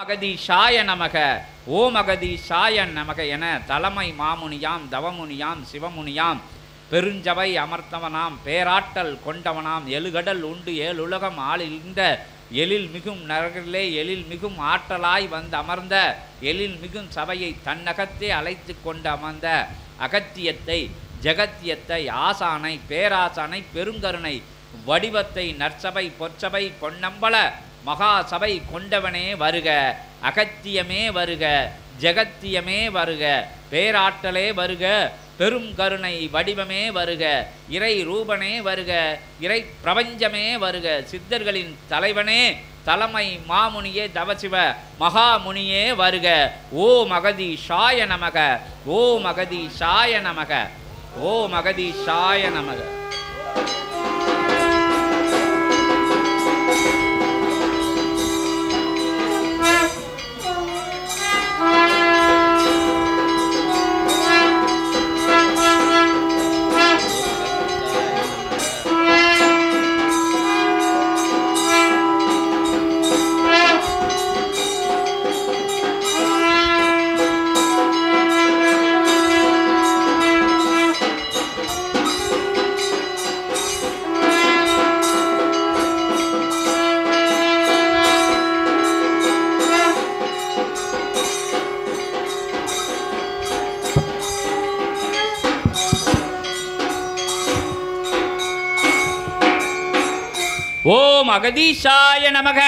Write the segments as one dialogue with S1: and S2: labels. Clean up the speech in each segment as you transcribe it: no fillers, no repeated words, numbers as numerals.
S1: அகதீஷாய நமக, ஓம் அகதீஷாய நமக என தலைமை மாமுனியாம் தவமுனியாம் சிவமுனியாம் பெருஞ்சவை அமர்த்தவனாம் பேராற்றல் கொண்டவனாம் எழுகடல் உண்டு ஏழுலகம் ஆளிந்த எழில் மிகும் நரகிலே எழில் மிகும் ஆற்றலாய் வந்து அமர்ந்த எழில் மிகும் சபையை தன்னகத்தே அழைத்து கொண்டு அமர்ந்த அகத்தியத்தை ஜெகத்தியத்தை ஆசானை பேராசானை பெருங்கருணை வடிவத்தை நற்சபை பொற்சபை பொன்னம்பல மகா சபை கொண்டவனே வருக, அகத்தியமே வருக, ஜெகத்தியமே வருக, பேராற்றலே வருக, பெரும் கருணை வடிவமே வருக, இறை ரூபனே வருக, இறை பிரபஞ்சமே வருக, சித்தர்களின் தலைவனே தலைமை மாமுனியே தவசிவ மகாமுனியே வருக. ஓம் அகதீஷாய நமக, ஓம் அகதீஷாய நமக, ஓம் அகதீஷாய நமக. ஓம் அகதீஷாய நமக,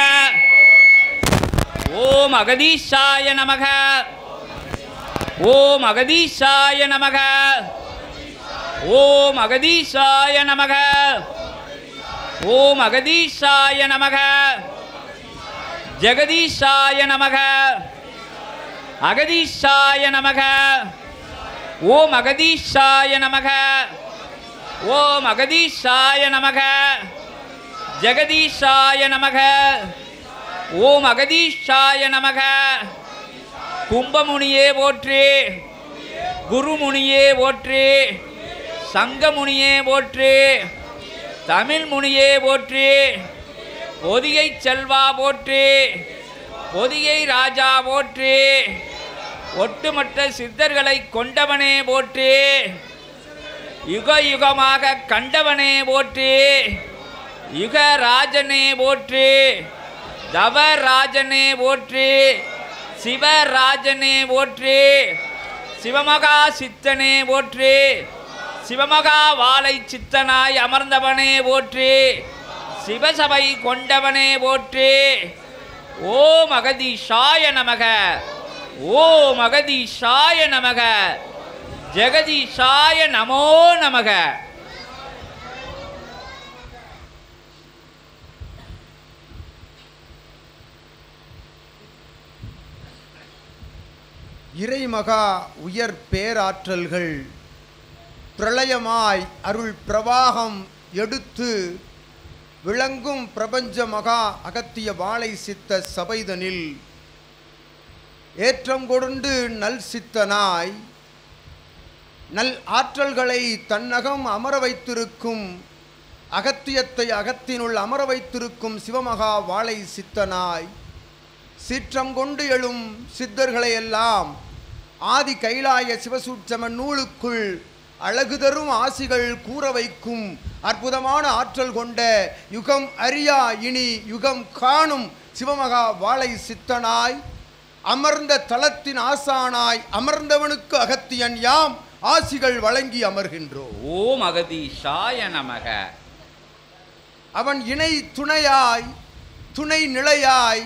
S1: ஓம் அகதீஷாய நமக, ஓம் அகதீஷாய நமக, ஓம் அகதீஷாய நமக, ஓம் அகதீஷாய நமக, ஜெகதீஷாய நமக, அகதீஷாய நமக, ஓம் அகதீஷாய நமக, ஓம் அகதீஷாய நமக, ஜெகதீஷாய நமக, ஓம் அகதீஷாய நமக. கும்பமுனியே போற்றி, குருமுனியே போற்றி, சங்கமுனியே போற்றி, தமிழ் முனியே போற்றி, பொதிகை செல்வா போற்றி, பொதிகை ராஜா போற்றி, ஒட்டுமொத்த சித்தர்களை கொண்டவனே போற்றி, யுக யுகமாக கண்டவனே போற்றி, யுகராஜனே போற்றி, தவராஜனே போற்றி, சிவராஜனே போற்றி, சிவமகா சித்தனே போற்றி, சிவமகா வாழை சித்தனாய் அமர்ந்தவனே போற்றி, சிவசபை கொண்டவனே போற்றி. ஓம் அகதீஷாய நமக, ஓம் அகதீஷாய நமக, ஜெகதீஷாய நமோ நமக.
S2: இறைமகா உயர் பேராற்றல்கள் பிரளயமாய் அருள் பிரவாகம் எடுத்து விளங்கும் பிரபஞ்ச மகா அகத்திய வாழை சித்த சபைதனில் ஏற்றம் கொண்டு நல் சித்தனாய் நல் ஆற்றல்களை தன்னகம் அமர வைத்திருக்கும் அகத்தியத்தை அகத்தினுள் அமர வைத்திருக்கும் சிவமகா வாழை சித்தனாய் சீற்றம் கொண்டு எழும் சித்தர்களை எல்லாம் ஆதி கைலாய சிவசூட்சம நூலுக்குள் அழகு தரும் ஆசிகள் கூற வைக்கும் அற்புதமான ஆற்றல் கொண்ட யுகம் அறியா இனி யுகம் காணும் சிவமகா வாழை சித்தனாய் அமர்ந்த தலத்தின் ஆசானாய் அமர்ந்தவனுக்கு அகத்தியன் யாம் ஆசிகள் வழங்கி அமர்கின்றோம்.
S1: ஓம் அகதீஷாய நமக.
S2: அவன் இணை துணையாய் துணை நிலையாய்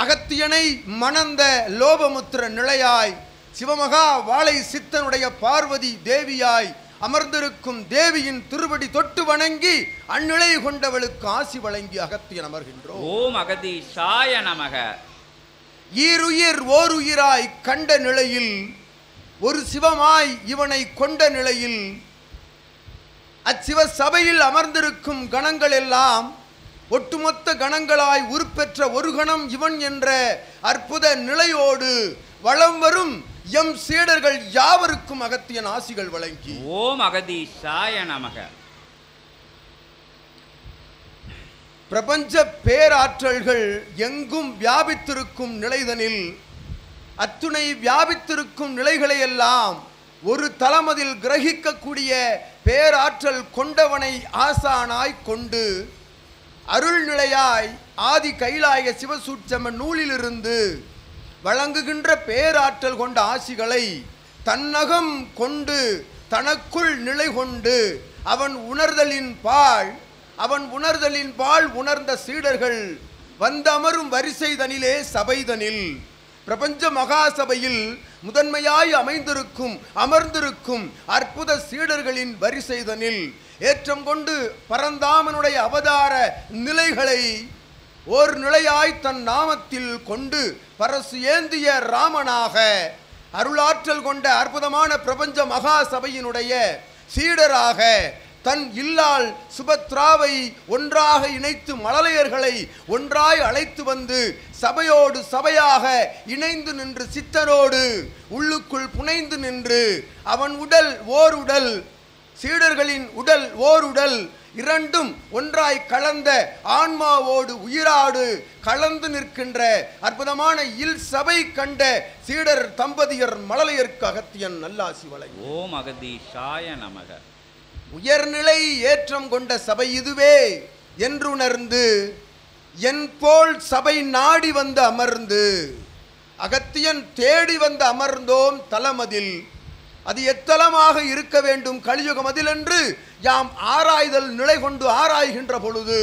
S2: அகத்தியனை மணந்த லோபமுத்திர நிலையாய் சிவமகா வாழை சித்தனுடைய பார்வதி தேவியாய் அமர்ந்திருக்கும் தேவியின் திருவடி தொட்டு வணங்கி அந்நிலை கொண்டவளுக்கு ஆசி வழங்கி அகத்தியன் அமர்கின்றோம்.
S1: ஓம் அகதீஷாய நமக.
S2: ஈருயிர் ஓருயிராய் கண்ட நிலையில் ஒரு சிவமாய் இவனை கொண்ட நிலையில் அச்சிவ சபையில் அமர்ந்திருக்கும் கணங்கள் எல்லாம் ஒட்டுமொத்த கணங்களாய் உருப்பெற்ற ஒரு கணம் இவன் என்ற அற்புத நிலையோடு வளம் வரும் எம் சீடர்கள் யாவருக்கும் அகத்தியன் ஆசிகள் வழங்கி
S1: ஓம் அகதீஷாய நமக.
S2: பிரபஞ்ச பேராற்றல்கள் எங்கும் வியாபித்திருக்கும் நிலைதனில் அத்துணை வியாபித்திருக்கும் நிலைகளை எல்லாம் ஒரு தலமதில் கிரகிக்கக்கூடிய பேராற்றல் கொண்டவனை ஆசானாய் கொண்டு அருள்நிலையாய் ஆதி கைலாய சிவசூட்சம நூலிலிருந்து வழங்குகின்ற பேராற்றல் கொண்ட ஆசிகளை தன்னகம் கொண்டு தனக்குள் நிலை கொண்டு அவன் உணர்தலின் பால் உணர்ந்த சீடர்கள் வந்தமரும் வரிசைதனிலே சபைதனில் பிரபஞ்ச மகாசபையில் முதன்மையாய் அமர்ந்திருக்கும் அற்புத சீடர்களின் வரிசைதனில் ஏற்றம் கொண்டு பரந்தாமனுடைய அவதார நிலைகளை ஓர் நிலையாய் தன் நாமத்தில் கொண்டு பரசு ஏந்திய ராமனாக அருளாற்றல் கொண்ட அற்புதமான பிரபஞ்ச மகாசபையினுடைய சீடராக தன் இல்லால் சுபத்ராவை ஒன்றாக இணைத்து மழலையர்களை ஒன்றாய் அழைத்து வந்து சபையோடு சபையாக இணைந்து நின்று சித்தனோடு உள்ளுக்குள் புனைந்து நின்று அவன் உடல் ஓர் உடல் சீடர்களின் உடல் ஓர் உடல் இரண்டும் ஒன்றாய் கலந்த ஆன்மாவோடு உயிராடு கலந்து நிற்கின்ற அற்புதமான இல் சபை கண்ட சீடர் தம்பதியர் மழலையர்க்கு அகத்தியன் நல்லாசி வழங்கி.
S1: ஓம் அகதீஷாய நமக.
S2: உயர்நிலை ஏற்றம் கொண்ட சபை இதுவே என்றுணர்ந்து என் போல் சபை நாடி வந்து அமர்ந்து அகத்தியன் தேடி வந்து அமர்ந்தோம் தலமதில். அது எத்தலமாக இருக்க வேண்டும் கலியுகமதில் என்று யாம் ஆராய்தல் நிலை கொண்டு ஆராய்கின்ற பொழுது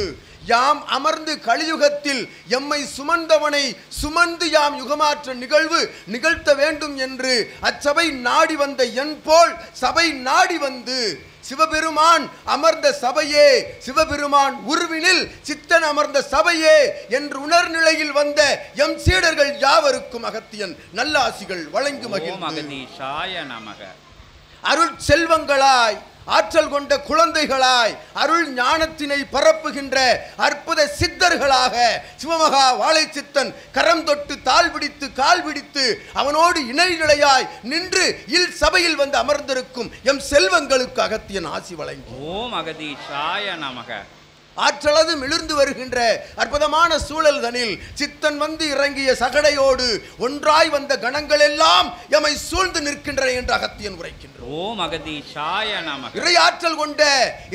S2: யாம் அமர்ந்து கலியுகத்தில் எம்மை சுமந்தவனை சுமந்து யாம் யுகமாற்ற நிகழ்த்த வேண்டும் என்று அச்சபை நாடி வந்த என் போல் சபை நாடி வந்து சிவபெருமான் அமர்ந்த சபையே, சிவபெருமான் உருவினில் சித்தன் அமர்ந்த சபையே என்று உணர்நிலையில் வந்த எம் சீடர்கள் யாவருக்கும் அகத்தியன் நல்லாசிகள் வழங்கி மகிழ்ந்து. அருள் செல்வங்களாய் ஆற்றல் கொண்ட குழந்தைகளாய் அருள் ஞானத்தினை பரப்புகின்ற அற்புத சித்தர்களாக சிவமகா வாழை சித்தன் கரம் தொட்டு தாள் பிடித்து கால் பிடித்து அவனோடு இணைநிலையாய் நின்று இல் சபையில் வந்து அமர்ந்திருக்கும் எம் செல்வங்களுக்கு அகத்தியன் ஆசி வழங்கி.
S1: ஓம் அகதீஷாய நமக.
S2: ஆற்றலது மிளிர்ந்து வருகின்ற அற்புதமான சூழல் தனில் சித்தன் வந்து இறங்கிய சகடையோடு ஒன்றாய் வந்த கணங்கள் எல்லாம் எமை சூழ்ந்து நிற்கின்றன என்று அகத்தியன் உரைக்கின்றோம்.
S1: ஓம் அகதீஷாய நமக.
S2: இறை ஆற்றல் கொண்ட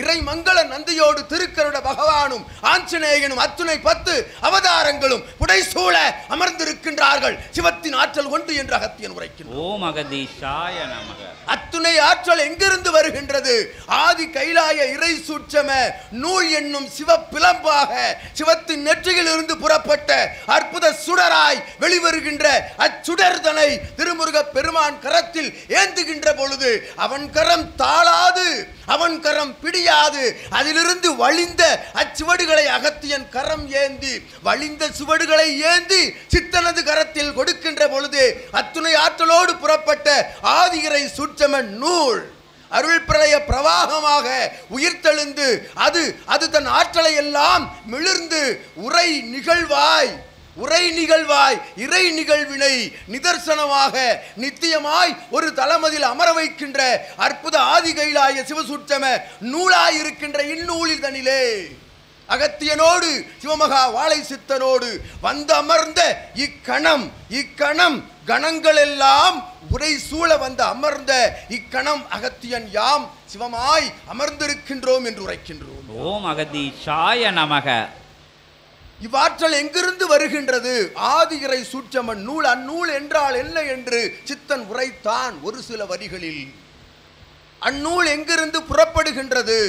S2: இறை மங்கள நந்தியோடு திருக்கருட பகவானும் ஆஞ்சநேயனும் அத்துணை 10 அவதாரங்களும் புடைசூழ அமர்ந்திருக்கின்றார்கள் சிவத்தின் ஆற்றல் கொண்டு என்று அகத்தியன் உரைக்கின்றோம்.
S1: ஓம் அகதீஷாய நமக.
S2: அத்துணை ஆற்றல் எங்கிருந்து வருகின்றது? ஆதி கைலாய இறை சூட்சம நூல் என்னும் சிவ பிளம்பாக சிவத்தின் நெற்றியில் இருந்து புறப்பட்ட அற்புத சுடராய் வெளிவருகின்ற அச்சுடர்தனை திருமுருக பெருமான் கரத்தில் ஏந்துகின்ற பொழுது அவன் கரம் தாளாது, அவன் கரம் பிடியாது. அதிலிருந்து வழிந்த அச்சுவடுகளை அகத்தியன் கரம் ஏந்தி வழிந்த சுவடுகளை ஏந்தி சித்தனது கரத்தில் கொடுக்கின்ற பொழுது அத்துணை ஆற்றலோடு புறப்பட்ட ஆதியிறை சூட்சம நூல் அருள் பிரளய பிரவாகமாக உயிர்த்தெழுந்து அது தன் ஆற்றலை எல்லாம் மிளிர்ந்து உரை நிகழ்வாய் இறை நிகழ்வினை நிதர்சனமாக நித்தியமாய் ஒரு தலமதில் அமர வைக்கின்ற அற்புத ஆதி கைலாய சிவசூட்சம நூலாயிருக்கின்ற இந்நூலில் தனிலே அகத்தியனோடு சிவமகா வாழை சித்தனோடு வந்து அமர்ந்த இக்கணம் கணங்கள் எல்லாம் உரை சூழ வந்து அமர்ந்த இக்கணம் அகத்தியன் யாம் சிவமாய் அமர்ந்திருக்கின்றோம் என்று உரைக்கின்றோம்.
S1: ஓம் அகதீஷாய நமக.
S2: இவ்வாற்றல் எங்கிருந்து வருகின்றது? ஆதி இறை சூட்சம நூல். அந்நூல் என்றால் என்ன என்று சித்தன் உரைத்தான் ஒரு சில வரிகளில். அந்நூல் எங்கிருந்து புறப்படுகின்றது?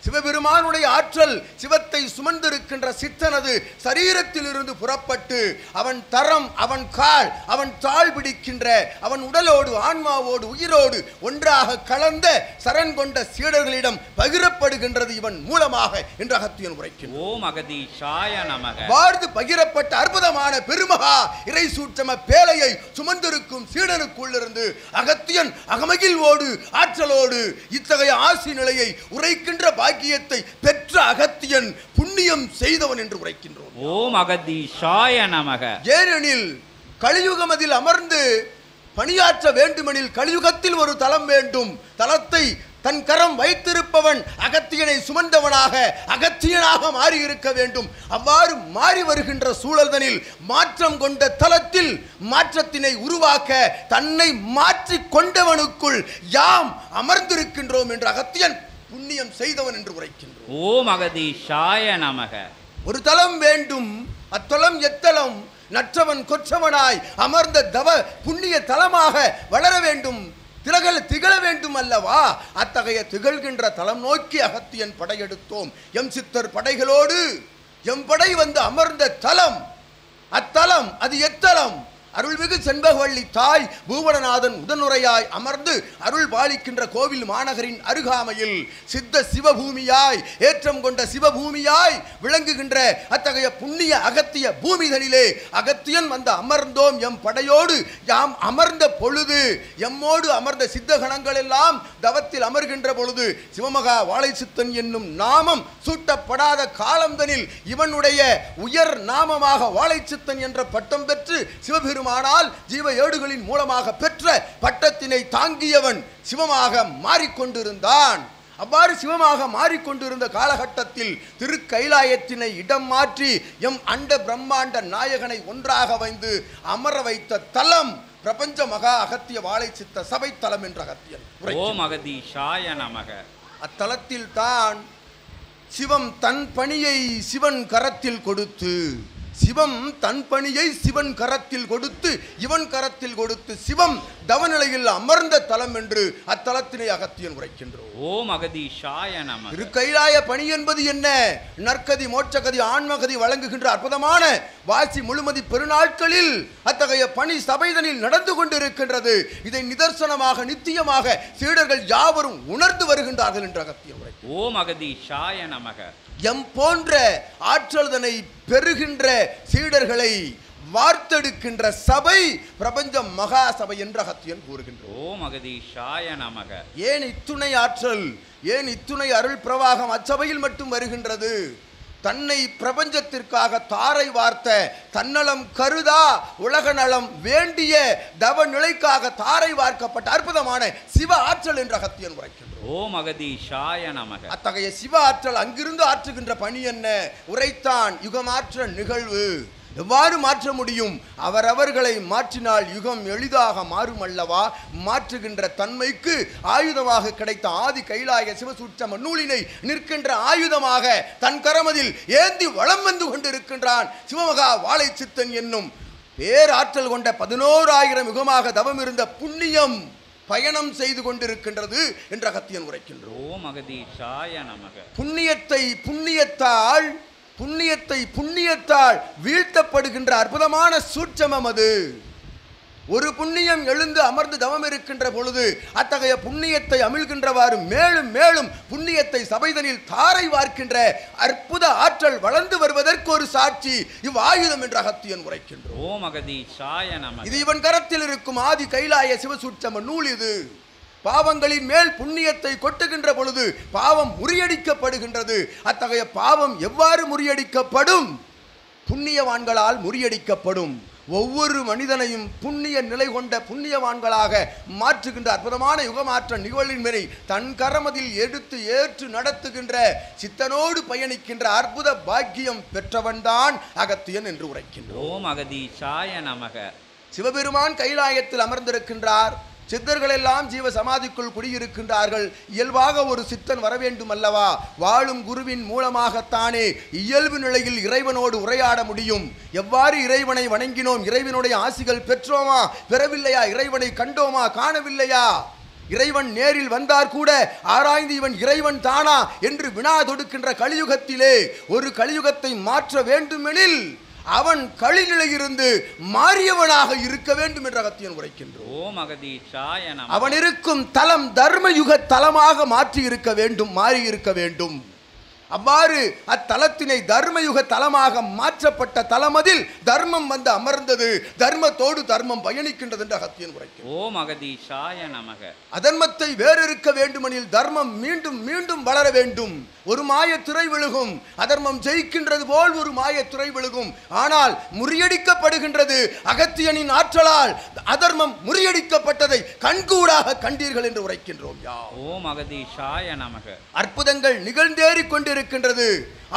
S2: சிவபெருமானுடைய ஆற்றல் சிவத்தை சுமந்திருக்கின்ற சித்தனது சரீரத்தில் இருந்து புறப்பட்டு அவன் தரம், அவன் கால், அவன் தாழ் பிடிக்கின்ற அவன் உடலோடு ஆன்மாவோடு உயிரோடு ஒன்றாக கலந்த சரண் கொண்ட சீடர்களிடம் பகிரப்படுகின்றது இவன் மூலமாக என்று அகத்தியன் உரைக்கின்றான்.
S1: ஓம் அகதீஷாய நமக.
S2: வாழ்ந்து பகிரப்பட்ட அற்புதமான பெருமகா இறை சூட்சம பேழையை சுமந்திருக்கும் சீடனுக்குள்ளிருந்து அகத்தியன் அகமகிழ்வோடு ஆற்றலோடு இத்தகைய ஆசி நிலையை உரைக்கின்ற பாக்கியத்தை பெற்ற அகத்தியன் புண்ணியம் செய்தவன் என்று உரைக்கின்றோம்.
S1: ஓம் அகதீஷாய நமக.
S2: ஏனெனில் கலியுகமதில் அமர்ந்து பணியாற்ற வேண்டுமெனில் கலியுகத்தில் ஒரு தலம் வேண்டும். தலத்தை தன் கரம் வைத்திருப்பவன் அகத்தியனை சுமந்தவனாக அகத்தியனாக மாறி இருக்க வேண்டும். அவ்வாறு மாறி வருகின்ற சூழல்தனில் மாற்றம் கொண்ட தலத்தில் மாற்றத்தினை உருவாக்க தன்னை மாற்றி கொண்டவனுக்குள் யாம் அமர்ந்திருக்கின்றோம் என்று அகத்தியன் புண்ணியம் செய்தவன் என்று உரைக்கின்றோம்.
S1: ஓம் அகதீஷாய நமக.
S2: ஒரு தலம் வேண்டும், அத்தலம் எத்தலம் நற்றவன் கொற்றவனாய் அமர்ந்த தவ புண்ணிய தலமாக வளர வேண்டும், திகழ வேண்டும் அல்லவா? அத்தகைய திகழ்கின்ற தலம் நோக்கி அகத்தியன் படையெடுத்தோம். எம் சித்தர் படைகளோடு எம் படை வந்து அமர்ந்த தலம் அத்தலம். அது எத்தலம்? அருள்மிகு செண்பகவள்ளி தாய் பூவனநாதன் உடனுரையாய் அமர்ந்து அருள் பாலிக்கின்ற கோவில் மாநகரின் அருகாமையில் சித்த சிவபூமியாய் ஏற்றம் கொண்ட சிவபூமியாய் விளங்குகின்ற அத்தகைய புண்ணிய அகத்திய பூமிதனிலே அகத்தியன் வந்து அமர்ந்தோம். எம் படையோடு யாம் அமர்ந்த பொழுது எம்மோடு அமர்ந்த சித்தகணங்கள் எல்லாம் தவத்தில் அமர்கின்ற பொழுது சிவமகா வாழைச்சித்தன் என்னும் நாமம் சூட்டப்படாத காலம்தனில் இவனுடைய உயர் நாமமாக வாழைச்சித்தன் என்ற பட்டம் பெற்று சிவபெருமான் ஆனால் ஜீவ ஏடுகளின் மூலமாக பெற்ற பட்டத்தினை தாங்கியவன் சிவமாக மாறிக்கொண்டிருந்தான். அவ்வாறு சிவமாக மாறிக்கொண்டிருந்த காலகட்டத்தில் திருக்கைலாயத்தினை இடம் மாற்றி எம் அண்ட பிரம்மாண்ட நாயகனை ஒன்றாக வைந்து அமர வைத்த தலம் பிரபஞ்ச மகா அகத்திய வாழைச்சித்த சபை தலம் என்ற அகத்தியன்.
S1: ஓம் அகதீஷாய நமக.
S2: அத்தலத்தில் தான் சிவம் தன் பணியை சிவன் கரத்தில் கொடுத்து சிவம் தன் பணியை சிவன் கரத்தில் கொடுத்து இவன் கரத்தில் கொடுத்து சிவம் தவநிலையில் அமர்ந்த தலம் என்று அத்தலத்தினை அகத்தியன் உரைக்கின்றோம்.
S1: ஓம் அகதீஷாய நமக.
S2: திருக்கைலாய பணி என்பது என்ன? நற்கதி மோட்சகதி ஆன்மகதி வழங்குகின்ற அற்புதமான வாசி முழுமதி பெருநாட்களில் அத்தகைய பணி சபைதனில் நடந்து கொண்டிருக்கின்றது. இதை நிதர்சனமாக நித்தியமாக சீடர்கள் யாவரும் உணர்ந்து வருகின்றார்கள் என்று அகத்தியன் உரைக்கின்றார்.
S1: ஓம் அகதீஷாய நமக.
S2: எம் போன்ற ஆற்றல்தனை பெறுகின்ற சீடர்களை வார்த்தெடுக்கின்ற சபை பிரபஞ்ச மகா சபை என்று அகத்தியன் கூறுகின்றோம்.
S1: ஓம் அகதீஷாய நமக.
S2: ஏன் இத்துணை ஆற்றல், ஏன் இத்துணை அருள் பிரவாகம் அச்சபையில் மட்டும் வருகின்றது? தன்னை பிரபஞ்சத்திற்காக தாரை வார்த்த தன்னலம் கருதா உலக நலம் வேண்டிய தவ நிலைக்காக தாரை வார்க்கப்பட்ட அற்புதமான சிவ ஆற்றல் என்ற அகத்தியன் உரைக்கின்றோம்.
S1: ஓம் அகதீஷாய நமக.
S2: அத்தகைய சிவ ஆற்றல் அங்கிருந்து ஆற்றுகின்ற பணி என்ன? உரைத்தான் யுகமாற்ற நிகழ்வு எவ்வாறு மாற்ற முடியும்? அவரவர்களை மாற்றினால் யுகம் எளிதாக மாறும் அல்லவா? மாற்றுகின்ற தன்மைக்கு ஆயுதமாக கிடைத்த ஆதி கைலாய சிவசூட்சம நூலினை நிற்கின்ற ஆயுதமாக தன் கரமதில் ஏந்தி வளம் வந்து கொண்டிருக்கின்றான் சிவமகா வாழைச்சித்தன் என்னும் பேராற்றல் கொண்ட 11,000 யுகமாக தவம் இருந்த புண்ணியம் பயணம் செய்து கொண்டிருக்கின்றது என்று அகத்தியன் உரைக்கின்றோம்.
S1: ஓம் அகதீஷாய நமக.
S2: புண்ணியத்தால் வீழ்த்தப்படுகின்ற அற்புதமான சூட்சமம் அது. ஒரு புண்ணியம் எழுந்து அமர்ந்து தவம் இருக்கின்ற பொழுது அத்தகைய புண்ணியத்தை அமிழ்கின்றவாறு மேலும் மேலும் புண்ணியத்தை சபைதனில் தாரை வார்க்கின்ற அற்புத ஆற்றல் வளர்ந்து வருவதற்கு ஒரு சாட்சி இவ்வாயுதம் என்று அகத்தியன் உரைக்கின்றோம்.
S1: ஓம் அகதீஷாய நமக.
S2: இது இவன் கரத்தில் இருக்கும் ஆதி கைலாய சிவசூட்சம நூல். இது பாவங்களின் மேல் புண்ணியத்தை கொட்டுகின்ற பொழுது பாவம் முறியடிக்கப்படுகின்றது. அத்தகைய பாவம் எவ்வாறு முறியடிக்கப்படும்? புண்ணியவான்களால் முறியடிக்கப்படும். ஒவ்வொரு மனிதனையும் புண்ணிய நிலை கொண்ட புண்ணியவான்களாக மாற்றுகின்ற அற்புதமான யுகமாற்ற நிகழ்வின் மேல் தன் கரமதில் எடுத்து ஏற்று நடத்துகின்ற சித்தனோடு பயணிக்கின்ற அற்புத பாக்கியம் பெற்றவன்தான் அகத்தியன் என்று உரைக்கின்றோம்.
S1: ஓம் அகதீஷாய நமக.
S2: சிவபெருமான் கைலாயத்தில் அமர்ந்திருக்கின்றார். சித்தர்கள் எல்லாம் ஜீவ சமாதிக்குள் குடியிருக்கின்றார்கள். இயல்பாக ஒரு சித்தன் வர வேண்டும் அல்லவா? வாழும் குருவின் மூலமாகத்தானே இயல்பு நிலையில் இறைவனோடு உரையாட முடியும். எவ்வாறு இறைவனை வணங்கினோம்? இறைவனுடைய ஆசிகள் பெற்றோமா பெறவில்லையா? இறைவனை கண்டோமா காணவில்லையா? இறைவன் நேரில் வந்தார் கூட ஆராய்ந்து இவன் இறைவன் தானா என்று வினா தொடுக்கின்ற கலியுகத்திலே ஒரு கலியுகத்தை மாற்ற வேண்டுமெனில் அவன் கலிநிலையிலிருந்து மாறியவனாக இருக்க வேண்டும் என்று அகத்தியன் உரைக்கின்றோம்.
S1: ஓம் அகதீஷாய நமக.
S2: அவன் இருக்கும் தலம் தர்மயுக தலமாக மாற்றி இருக்க வேண்டும், மாறி இருக்க வேண்டும். அவ்வாறு அத்தலத்தினை தர்மயுக தலமாக மாற்றப்பட்ட தலமதில் தர்மம் வந்து அமர்ந்தது. தர்மத்தோடு தர்மம் பயணிக்கின்றது என்று அகத்தியன் உரைக்கிறார்.
S1: ஓம் அகதீஷாய நமக.
S2: அதர்மத்தை வேறிருக்க வேண்டுமெனில் தர்மம் மீண்டும் மீண்டும் வளர வேண்டும். ஒரு மாய திரை விழுகும், அதர்மம் ஜெயிக்கின்றது போல் ஒரு மாய திரை விழுகும். ஆனால் முறியடிக்கப்படுகின்றது அகத்தியனின் ஆற்றலால். அதர்மம் முறியடிக்கப்பட்டதை கண்கூடாக கண்டீர்கள் என்று உரைக்கின்றோம்.
S1: ஓம் அகதீஷாய நமக.
S2: அற்புதங்கள் நிகழ்ந்தேறிக் கொண்டிருக்கின்றது.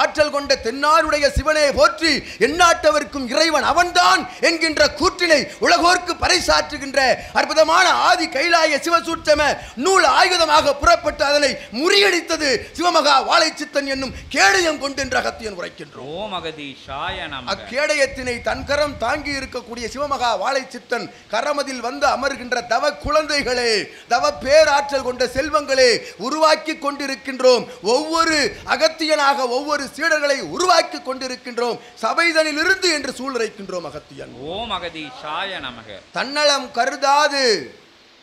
S2: ஆற்றல் கொண்ட தென்னாருடைய சிவனே போற்றி, எந்நாட்டவர்க்கும் இறைவன் அவன்தான் என்கின்ற கூற்றினை உலகோர்க்கு பறைசாற்றுகின்ற அற்புதமான ஆதி கைலாய சிவசூட்சம நூல் ஆயுதமாக புறப்பட்டு அதனை முறியடித்தது சிவமகா வாழைச்சித்தன் என்னும் கேடயம் கொண்டு என்று அகத்தியன் உரைக்கின்றோம்.
S1: ஓம் அகதீஷாய நமக.
S2: அக்கேடயத்தினை தன் கரம் தாங்கி இருக்கக்கூடிய சிவமகா வாழைச்சித்தன் கரமதில் வந்து அமர்கின்ற தவ குழந்தைகளே, தவ பேராற்றல் கொண்ட செல்வங்களே உருவாக்கி கொண்டிருக்கின்றோம். ஒவ்வொரு அகத்தியனாக ஒவ்வொரு சீடர்களை உருவாக்கி கொண்டிருக்கின்றோம். சபைதனில் இருந்து என்று சூழ்நிலைக்கின்றோம் அகத்தியன்.
S1: ஓம் அகதீஷாய நமக.
S2: தன்னலம் கருதாது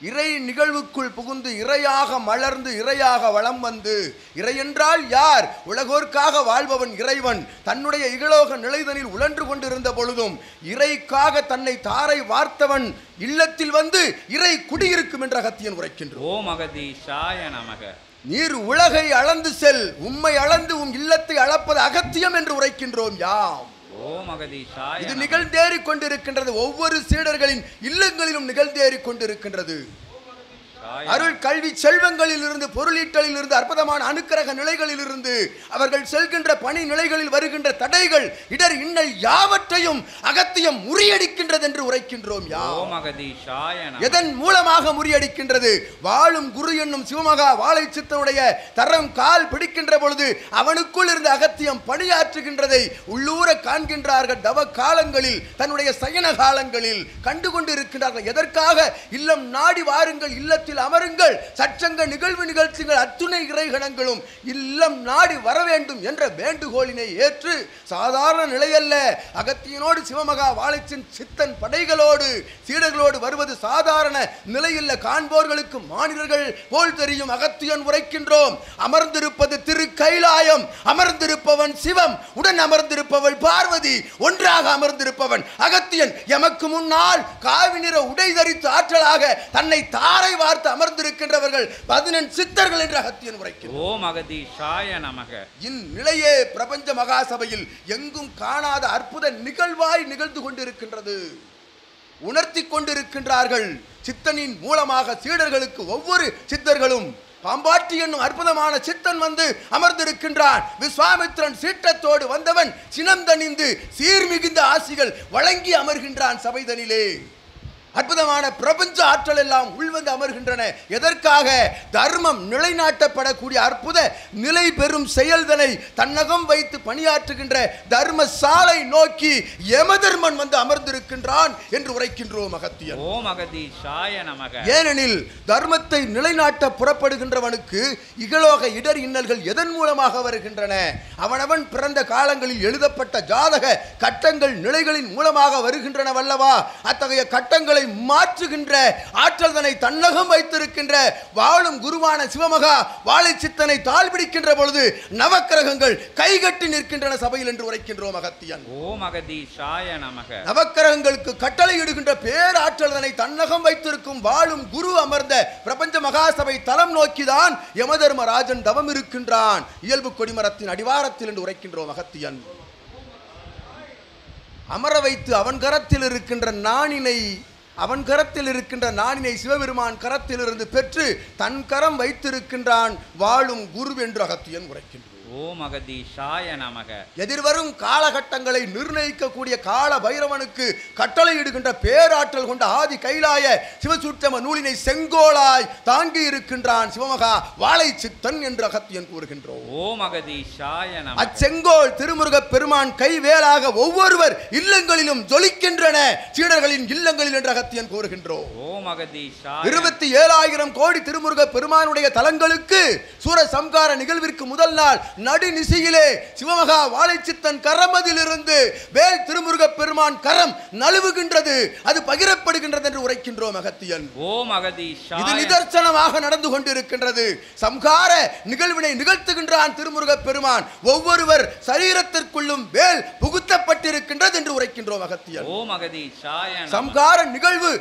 S2: இறை நிகழ்வுக்குள் புகுந்து இறையாக மலர்ந்து இறையாக வளம் வந்து, இறை என்றால் யார்? உலகோர்க்காக வாழ்பவன் இறைவன். தன்னுடைய இகலோக நிலைதனில் உழன்று கொண்டிருந்த பொழுதும் இறைக்காக தன்னை தாரை வார்த்தவன் இல்லத்தில் வந்து இறை குடியிருக்கும் என்ற அகத்தியன் உரைக்கின்றோம்.
S1: ஓம் அகதீஷாய நமக.
S2: நீர் உலகை அளந்து செல், உம்மை அளந்து உம் இல்லத்தை அளப்பது அகத்தியம் என்று உரைக்கின்றோம் யாம்.
S1: ஓம் அகதீஷாய.
S2: இது நிகழ்ந்தேறிக் கொண்டிருக்கின்றது. ஒவ்வொரு சீடர்களின் இல்லங்களிலும் நிகழ்ந்தேறிக் கொண்டிருக்கின்றது. அருள் கல்வி செல்வங்களில் இருந்து, பொருளீட்டலில் இருந்து, அற்புதமான அனுக்கிரக நிலைகளில் இருந்து, அவர்கள் செல்கின்ற பணி நிலைகளில் வருகின்ற தடைகள் இடர் இன்னல் யாவற்றையும் அகத்தியம் முறியடிக்கின்றது என்று உரைக்கின்றோம். எதன் மூலமாக முறியடிக்கின்றது? வாழும் குரு என்னும் சிவமகா வாழை சித்தனுடைய தரம் கால் பிடிக்கின்ற பொழுது அவனுக்குள் இருந்து அகத்தியம் பணியாற்றுகின்றதை உள்ளூர காண்கின்றார்கள். தவ காலங்களில், தன்னுடைய சயன காலங்களில் கண்டுகொண்டு இருக்கின்றார்கள். எதற்காக? இல்லம் நாடி வாருங்கள், இல்லத்தில் அமருங்கள், சச்சங்க நிகழ்வு நிகழ்ச்சிகள் அத்துணை இறைகணங்களும் இல்லம் நாடி வர வேண்டும் என்ற வேண்டுகோளினை ஏற்று சாதாரண நிலையல்ல, அகத்தியனோடு சிவமகா வாழைச்சின் சித்தன் படைகளோடு சீடர்களோடு வருவது சாதாரண நிலையில்ல. காண்போர்களுக்கு மாநிலர்கள் போல் தெரியும். அகத்தியன் உரைக்கின்றோம். அமர்ந்திருப்பது திரு கைலாயம், அமர்ந்திருப்பவன் சிவம், உடன் அமர்ந்திருப்பவள் பார்வதி, ஒன்றாக அமர்ந்திருப்பவன் அகத்தியன். எமக்கு முன்னால் காவி நிற உடை தரித்து ஆற்றலாக தன்னை தாரை வார்த்து அமர்ந்திருக்கின்றவர்கள் 14 சித்தர்கள் என்று அகத்தியன் உரைக்கிறார்.
S1: ஓம் அகதீஷாய நமக.
S2: இந்நிலையே பிரபஞ்ச மகாசபையில் எங்கும் காணாத அற்புத நிகழ்வாய் நிகழ்ந்து கொண்டிருக்கின்றது. உணர்த்தி கொண்டிருக்கின்றார்கள். சித்தனின் மூலமாக சீடர்களுக்கு ஒவ்வொரு சித்தர்களும் பாம்பாட்டி என்னும் அற்புதமான சித்தன் வந்து அமர்ந்திருக்கின்றான். விஸ்வாமித்திரன் சீற்றத்தோடு வந்தவன் சினந்தணிந்து சீர்மிகுந்த ஆசிகள் வழங்கி அமர்கின்றான் சபைதனிலே. அற்புதமான பிரபஞ்ச ஆற்றல் எல்லாம் உள்வந்து அமர்கின்றன. எதற்காக? தர்மம் நிலைநாட்டப்படக்கூடிய அற்புத நிலை பெறும் செயல்தனை தன்னகம் வைத்து பணியாற்றுகின்ற தர்மசாலை நோக்கி யமதர்மன் வந்து அமர்ந்திருக்கின்றான் என்று உரைக்கின்றோம் அகத்தியன்.
S1: ஓம் அகதீஷாய நமக.
S2: ஏனெனில் தர்மத்தை நிலைநாட்ட புறப்படுகின்றவனுக்கு இகலோக இடர் இன்னல்கள் எதன் மூலமாக வருகின்றன? அவனவன் பிறந்த காலங்களில் எழுதப்பட்ட ஜாதக கட்டங்கள் நிலைகளின் மூலமாக வருகின்றனவல்லவா? அத்தகைய கட்டங்களை மாற்றுகின்ற ஆற்றல் தன்னை தன்னகம் வைத்திருக்கின்ற வாழும் குருவான சிவமகா வாழை சித்தனை தாழ் பிடிக்கின்ற பொழுது நவக்கிரகங்கள் கைகட்டி நிற்கின்றன சபையில் என்று உரைக்கின்றோம் அகத்தியன்.
S1: ஓம் அகதீஷாய நமக.
S2: நவக்கிரகங்களுக்கு கட்டளை இடுகின்ற பேராற்றல் தன்னை தன்னகம் வைத்திருக்கும் வாழும் குரு அமர்ந்த பிரபஞ்ச மகாசபை தலம் நோக்கிதான் யமதர்மராஜன் தவம் இருக்கின்றான். இயல்பு கொடிமரத்தின் அடிவாரத்தில் என்று உரைக்கின்றோம் அகத்தியன். அமர வைத்து அவன் கரத்தில் இருக்கின்ற நாணினை சிவபெருமான் கரத்திலிருந்து பெற்று தன் கரம் வைத்திருக்கின்றான் வாழும் குரு என்று அகத்தியன் உரைக்கின்றான்.
S1: ஓம் அகதீஷாய நமக.
S2: எதிர்வரும் காலகட்டங்களை நிர்ணயிக்கக்கூடிய கால பைரவனுக்கு கட்டளை இடுகின்ற பேராற்றல் கொண்ட ஆதி கைலாய சிவசூட்சம நூலினை செங்கோலாய் தாங்கி இருக்கின்றான் சிவமகா வாழை சித்தன் என்று அகத்தியன் கூறுகின்றோம்.
S1: ஓம் அகதீஷாய நமக.
S2: அச்செங்கோல் திருமுருக பெருமான் கைவேலாக ஒவ்வொருவர் இல்லங்களிலும் ஜொலிக்கின்றன, சீடர்களின் இல்லங்களில் என்று அகத்தியன் கூறுகின்றோம்.
S1: ஓம் அகதீஷாய.
S2: 27,000 கோடி திருமுருக பெருமானுடைய தலங்களுக்கு சூர சம்கார நிகழ்விற்கு முதல் நாள் நடுநிசையிலே சிவமகா வாழைச்சித்தன் கரமதிலிருந்து வேல் திருமுருகப் பெருமான் கரம் நழுவுகின்றது, அது பகிரப்படுகின்றது என்று உரைக்கின்றோம் அகத்தியன்.
S1: ஓம் அகதீஷாய.
S2: இது நிதர்சனமாக நடந்து கொண்டிருக்கின்றது. சம்ஹார நிகழ்வினை நிகழ்த்துகின்றான் திருமுருகப் பெருமான். ஒவ்வொருவர் சரீரத்திற்குள்ளும் வேல் புகுத்தப்பட்டிருக்கின்றது என்று உரைக்கின்றோம் அகத்தியன்.
S1: ஓம் அகதீஷாய.
S2: சம்ஹார நிகழ்வு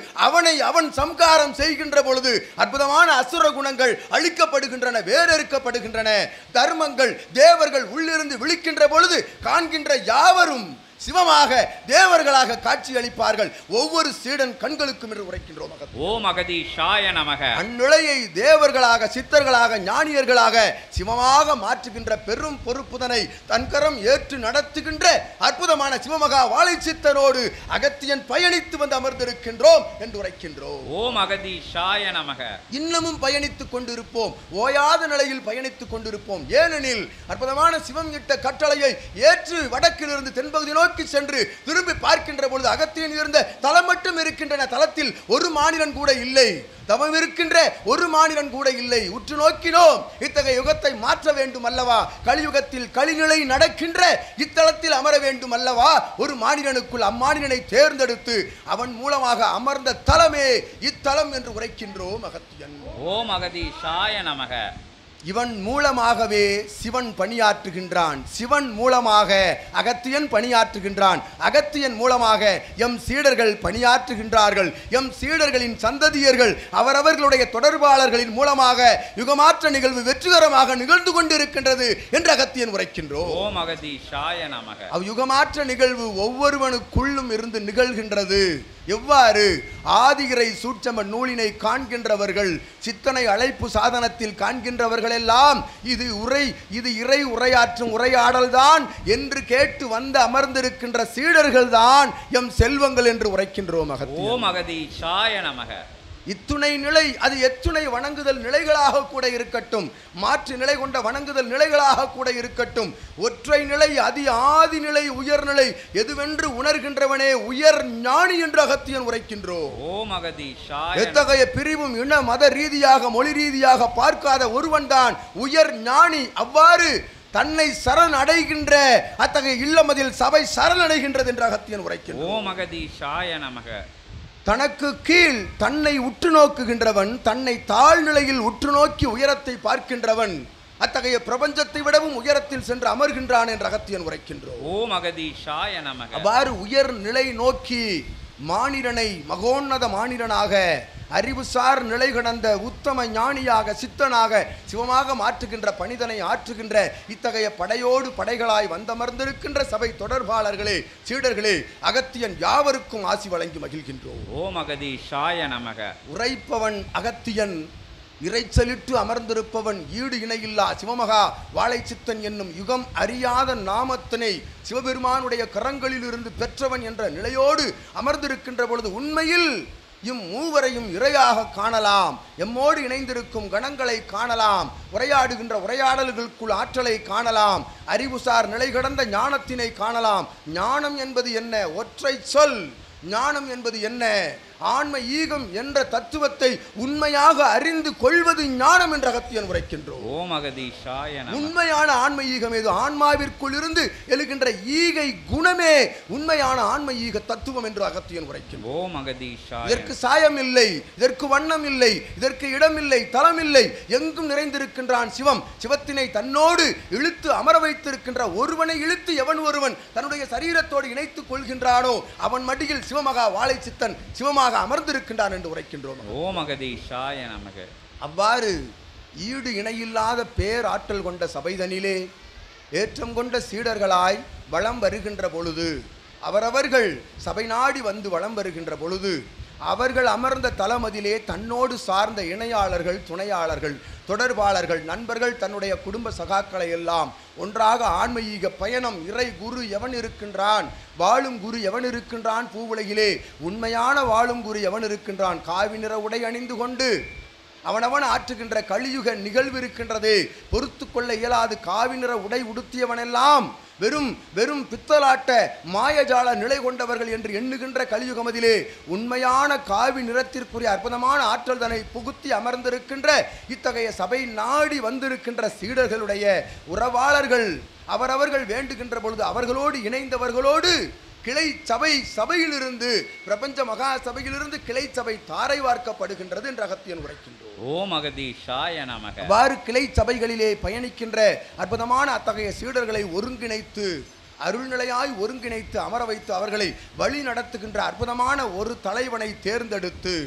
S2: அவன் சம்ஹாரம் செய்கின்ற பொழுது அற்புதமான அசுர குணங்கள் அழிக்கப்படுகின்றன, வேறறுக்கப்படுகின்றன. தர்மங்கள் தேவர்கள் உள்ளிருந்து விழிக்கின்ற பொழுது காண்கின்ற யாவரும் சிவமாக தேவர்களாக காட்சி அளிப்பார்கள், ஒவ்வொரு சீடன் கண்களுக்கும் என்று உரைக்கின்றோம்.
S1: ஓம் அகதீஷாய நமக.
S2: அந்நிலையை தேவர்களாக சித்தர்களாக ஞானியர்களாக சிவமாக மாற்றுகின்ற பெரும் பொறுப்புதனை தன்கரம் ஏற்று நடத்துகின்ற அற்புதமான சிவமகா வாழைச்சித்தனோடு அகத்தியன் பயணித்து வந்து அமர்ந்திருக்கின்றோம் என்று உரைக்கின்றோம்.
S1: ஓம் அகதீஷாய நமக.
S2: இன்னமும் பயணித்துக் கொண்டிருப்போம், ஓயாத நிலையில் பயணித்துக் கொண்டிருப்போம். ஏனெனில் அற்புதமான சிவம் இட்ட கட்டளையை ஏற்று வடக்கிலிருந்து தென்பகுதி நோக்கி சென்று திரும்பி பார்க்கின்ற பொழுது அகத்தியன் இருந்த தலம் மட்டும் இருக்கின்றன. தலத்தில் ஒரு மானிடன் கூட இல்லை, தவம் இருக்கின்ற ஒரு மானிடன் கூட இல்லை. உற்று நோக்கினோம், இத்தகைய யுகத்தை மாற்ற வேண்டும் அல்லவா, கலியுகத்தில் கலிநிலை நடக்கின்ற இத்தலத்தில் அமர வேண்டும் அல்லவா, ஒரு மானிடனுக்குள் அம்மானிடனை தேர்ந்தெடுத்து அவன் மூலமாக அமர்ந்த தலமே இத்தலம் என்று உரைக்கின்றோம் அகத்தியன்.
S1: ஓம் அகதீஷாய நமக.
S2: இவன் மூலமாகவே சிவன் பணியாற்றுகின்றான், சிவன் மூலமாக அகத்தியன் பணியாற்றுகின்றான், அகத்தியன் மூலமாக எம் சீடர்கள் பணியாற்றுகின்றார்கள். எம் சீடர்களின் சந்ததியர்கள் அவரவர்களுடைய தொடர்பாளர்களின் மூலமாக யுகமாற்ற நிகழ்வு வெற்றிகரமாக நிகழ்ந்து கொண்டிருக்கின்றது என்று அகத்தியன் உரைக்கின்றோம்.
S1: ஓம் அகதீஷாய நமக.
S2: யுகமாற்ற நிகழ்வு ஒவ்வொருவனுக்குள்ளும் இருந்து நிகழ்கின்றது. எவ்வாறு? ஆதிகிரை சூட்சம நூலினை காண்கின்றவர்கள், சித்தனை அழைப்பு சாதனத்தில் காண்கின்றவர்கள் எல்லாம் இது இறை உரையாற்றும் உரையாடல்தான் என்று கேட்டு வந்து அமர்ந்திருக்கின்ற சீடர்கள் தான் எம் செல்வங்கள் என்று உரைக்கின்றோம்.
S1: ஓம் அகதீஷாய நமக.
S2: இத்துணை நிலை அது எத்துணை வணங்குதல் நிலைகளாக கூட இருக்கட்டும், மாற்று நிலை கொண்ட வணங்குதல் நிலைகளாக கூட இருக்கட்டும், ஒற்றை நிலை அதி ஆதி நிலை உயர்நிலை எதுவென்று உணர்கின்றவனே உயர் ஞானி என்று அகத்தியன் உரைக்கின்றோம்.
S1: ஓம் அகதீஷாய.
S2: எத்தகைய பிரிவும் இன மத ரீதியாக மொழி ரீதியாக பார்க்காத ஒருவன் தான் உயர் ஞானி. அவ்வாறு தன்னை சரண் அடைகின்ற அத்தகைய இல்லமதில் சபை சரணடைகின்றது என்று அகத்தியன் உரைக்கின்றோம்.
S1: ஓம் அகதீஷாய நமக.
S2: தனக்கு கீழ் தன்னை உற்று நோக்குகின்றவன், தன்னை தாழ்நிலையில் உற்று நோக்கி உயரத்தை பார்க்கின்றவன் அத்தகைய பிரபஞ்சத்தை விடவும் உயரத்தில் சென்று அமர்கின்றான் என்று அகத்தியன் உரைக்கின்றோம்.
S1: ஓம் அகதீஷாய நமக.
S2: அவ்வாறு உயர் நிலை நோக்கி மானிடனை மகோன்னத மானிடனாக அறிவுசார் நிலை கடந்த உத்தம ஞானியாக சித்தனாக சிவமாக மாற்றுகின்ற பணிதனை ஆற்றுகின்ற இத்தகைய படையோடு படைகளாய் வந்தமர்ந்திருக்கின்ற சபை தொடர்பாளர்களே சீடர்களே, அகத்தியன் யாவருக்கும் ஆசி வழங்கி மகிழ்கின்றோம்.
S1: ஓம் அகதீஷாய நமக.
S2: உரைப்பவன் அகத்தியன், இறைச்சலிட்டு அமர்ந்திருப்பவன் ஈடு இணையில்லா சிவமகா வாழைச்சித்தன் என்னும் யுகம் அறியாத நாமத்தினை சிவபெருமானுடைய கரங்களில் இருந்து பெற்றவன் என்ற நிலையோடு அமர்ந்திருக்கின்ற பொழுது உண்மையில் மூவரையும் இறையாக காணலாம், எம்மோடு இணைந்திருக்கும் கணங்களை காணலாம், உரையாடுகின்ற உரையாடல்களுக்குள் ஆற்றலை காணலாம், அறிவுசார் நிலை கடந்த ஞானத்தினை காணலாம். ஞானம் என்பது என்ன? ஒற்றை சொல். ஞானம் என்பது என்ன? ஆன்ம ஈகம் என்ற தத்துவத்தை உண்மையாக அறிந்து கொள்வது ஞானம் என்று அகத்தியன் உரைக்கின்றோம்.
S1: ஓம் அகதீஷாய நமக.
S2: உண்மையான ஆன்ம ஈகம் எது? ஆன்மாவிற்குள் இருந்து எழுகின்ற ஈகை குணமே உண்மையான ஆன்ம ஈக தத்துவம் என்று அகத்தியன் உரைக்கின்றோம்.
S1: ஓம் அகதீஷாய.
S2: இதற்கு சாயம் இல்லை, இதற்கு வண்ணம் இல்லை, இதற்கு இடம் இல்லை, தலம் இல்லை, எங்கும் நிறைந்திருக்கின்றான் சிவம். சிவத்தினை தன்னோடு இழுத்து அமர வைத்திருக்கின்ற ஒருவனை இழுத்து எவன் ஒருவன் தன்னுடைய சரீரத்தோடு இணைத்துக் கொள்கின்றானோ அவன் மடியில் சிவமகா வாழைச்சித்தன் சிவமாக அமர்ந்திருக்கின்றான் என்று உரைக்கின்றோம்.
S1: ஓம் அகதீஷாய நமக.
S2: அவ்வாறு ஈடு இணையில்லாத பேராற்றல் கொண்ட சபைதனிலே ஏற்றம் கொண்ட சீடர்களாய் வலம் வருகின்ற பொழுது, அவரவர்கள் சபை நாடி வந்து வலம் வருகின்ற பொழுது அவர்கள் அமர்ந்த தலமதிலே தன்னோடு சார்ந்த இணையாளர்கள், துணையாளர்கள், தொடர்பாளர்கள், நண்பர்கள், தன்னுடைய குடும்ப சகாக்களை எல்லாம் ஒன்றாக ஆன்மீக பயணம், இறை குரு எவன் இருக்கின்றான், வாழும் குரு எவன் இருக்கின்றான், பூவுலகிலே உண்மையான வாழும் குரு எவன் இருக்கின்றான், காவி நிற உடை அணிந்து கொண்டு அவனவன் ஆற்றுகின்ற கலியுக நிகழ்வு இருக்கின்றதே, பொறுத்து கொள்ள இயலாது காவி நிற உடை உடுத்தியவனெல்லாம் வெறும் வெறும் பித்தலாட்ட மாயஜால நிலை கொண்டவர்கள் என்று எண்ணுகின்ற கலியுகமதிலே உண்மையான காவி நிறத்திற்குரிய அற்புதமான ஆற்றல் தன்னை புகுத்தி அமர்ந்திருக்கின்ற இத்தகைய சபை நாடி வந்திருக்கின்ற சீடர்களுடைய உறவாளர்கள் அவரவர்கள் வேண்டுகின்ற பொழுது அவர்களோடு இணைந்தவர்களோடு கிளை சபையிலிருந்து பிரபஞ்ச மகா சபையிலிருந்து கிளை சபை தாரை வார்க்கப்படுகின்றது என்று அகத்தியன் உரைக்கின்றோம்.
S1: ஓம் அகதீஷாய நமக.
S2: அவ்வாறு கிளை சபைகளிலே பயணிக்கின்ற அற்புதமான அத்தகைய சீடர்களை ஒருங்கிணைத்து அருள்நிலையாய் ஒருங்கிணைத்து அமர வைத்து அவர்களை வழி நடத்துகின்ற அற்புதமான ஒரு தலைவனை தேர்ந்தெடுத்து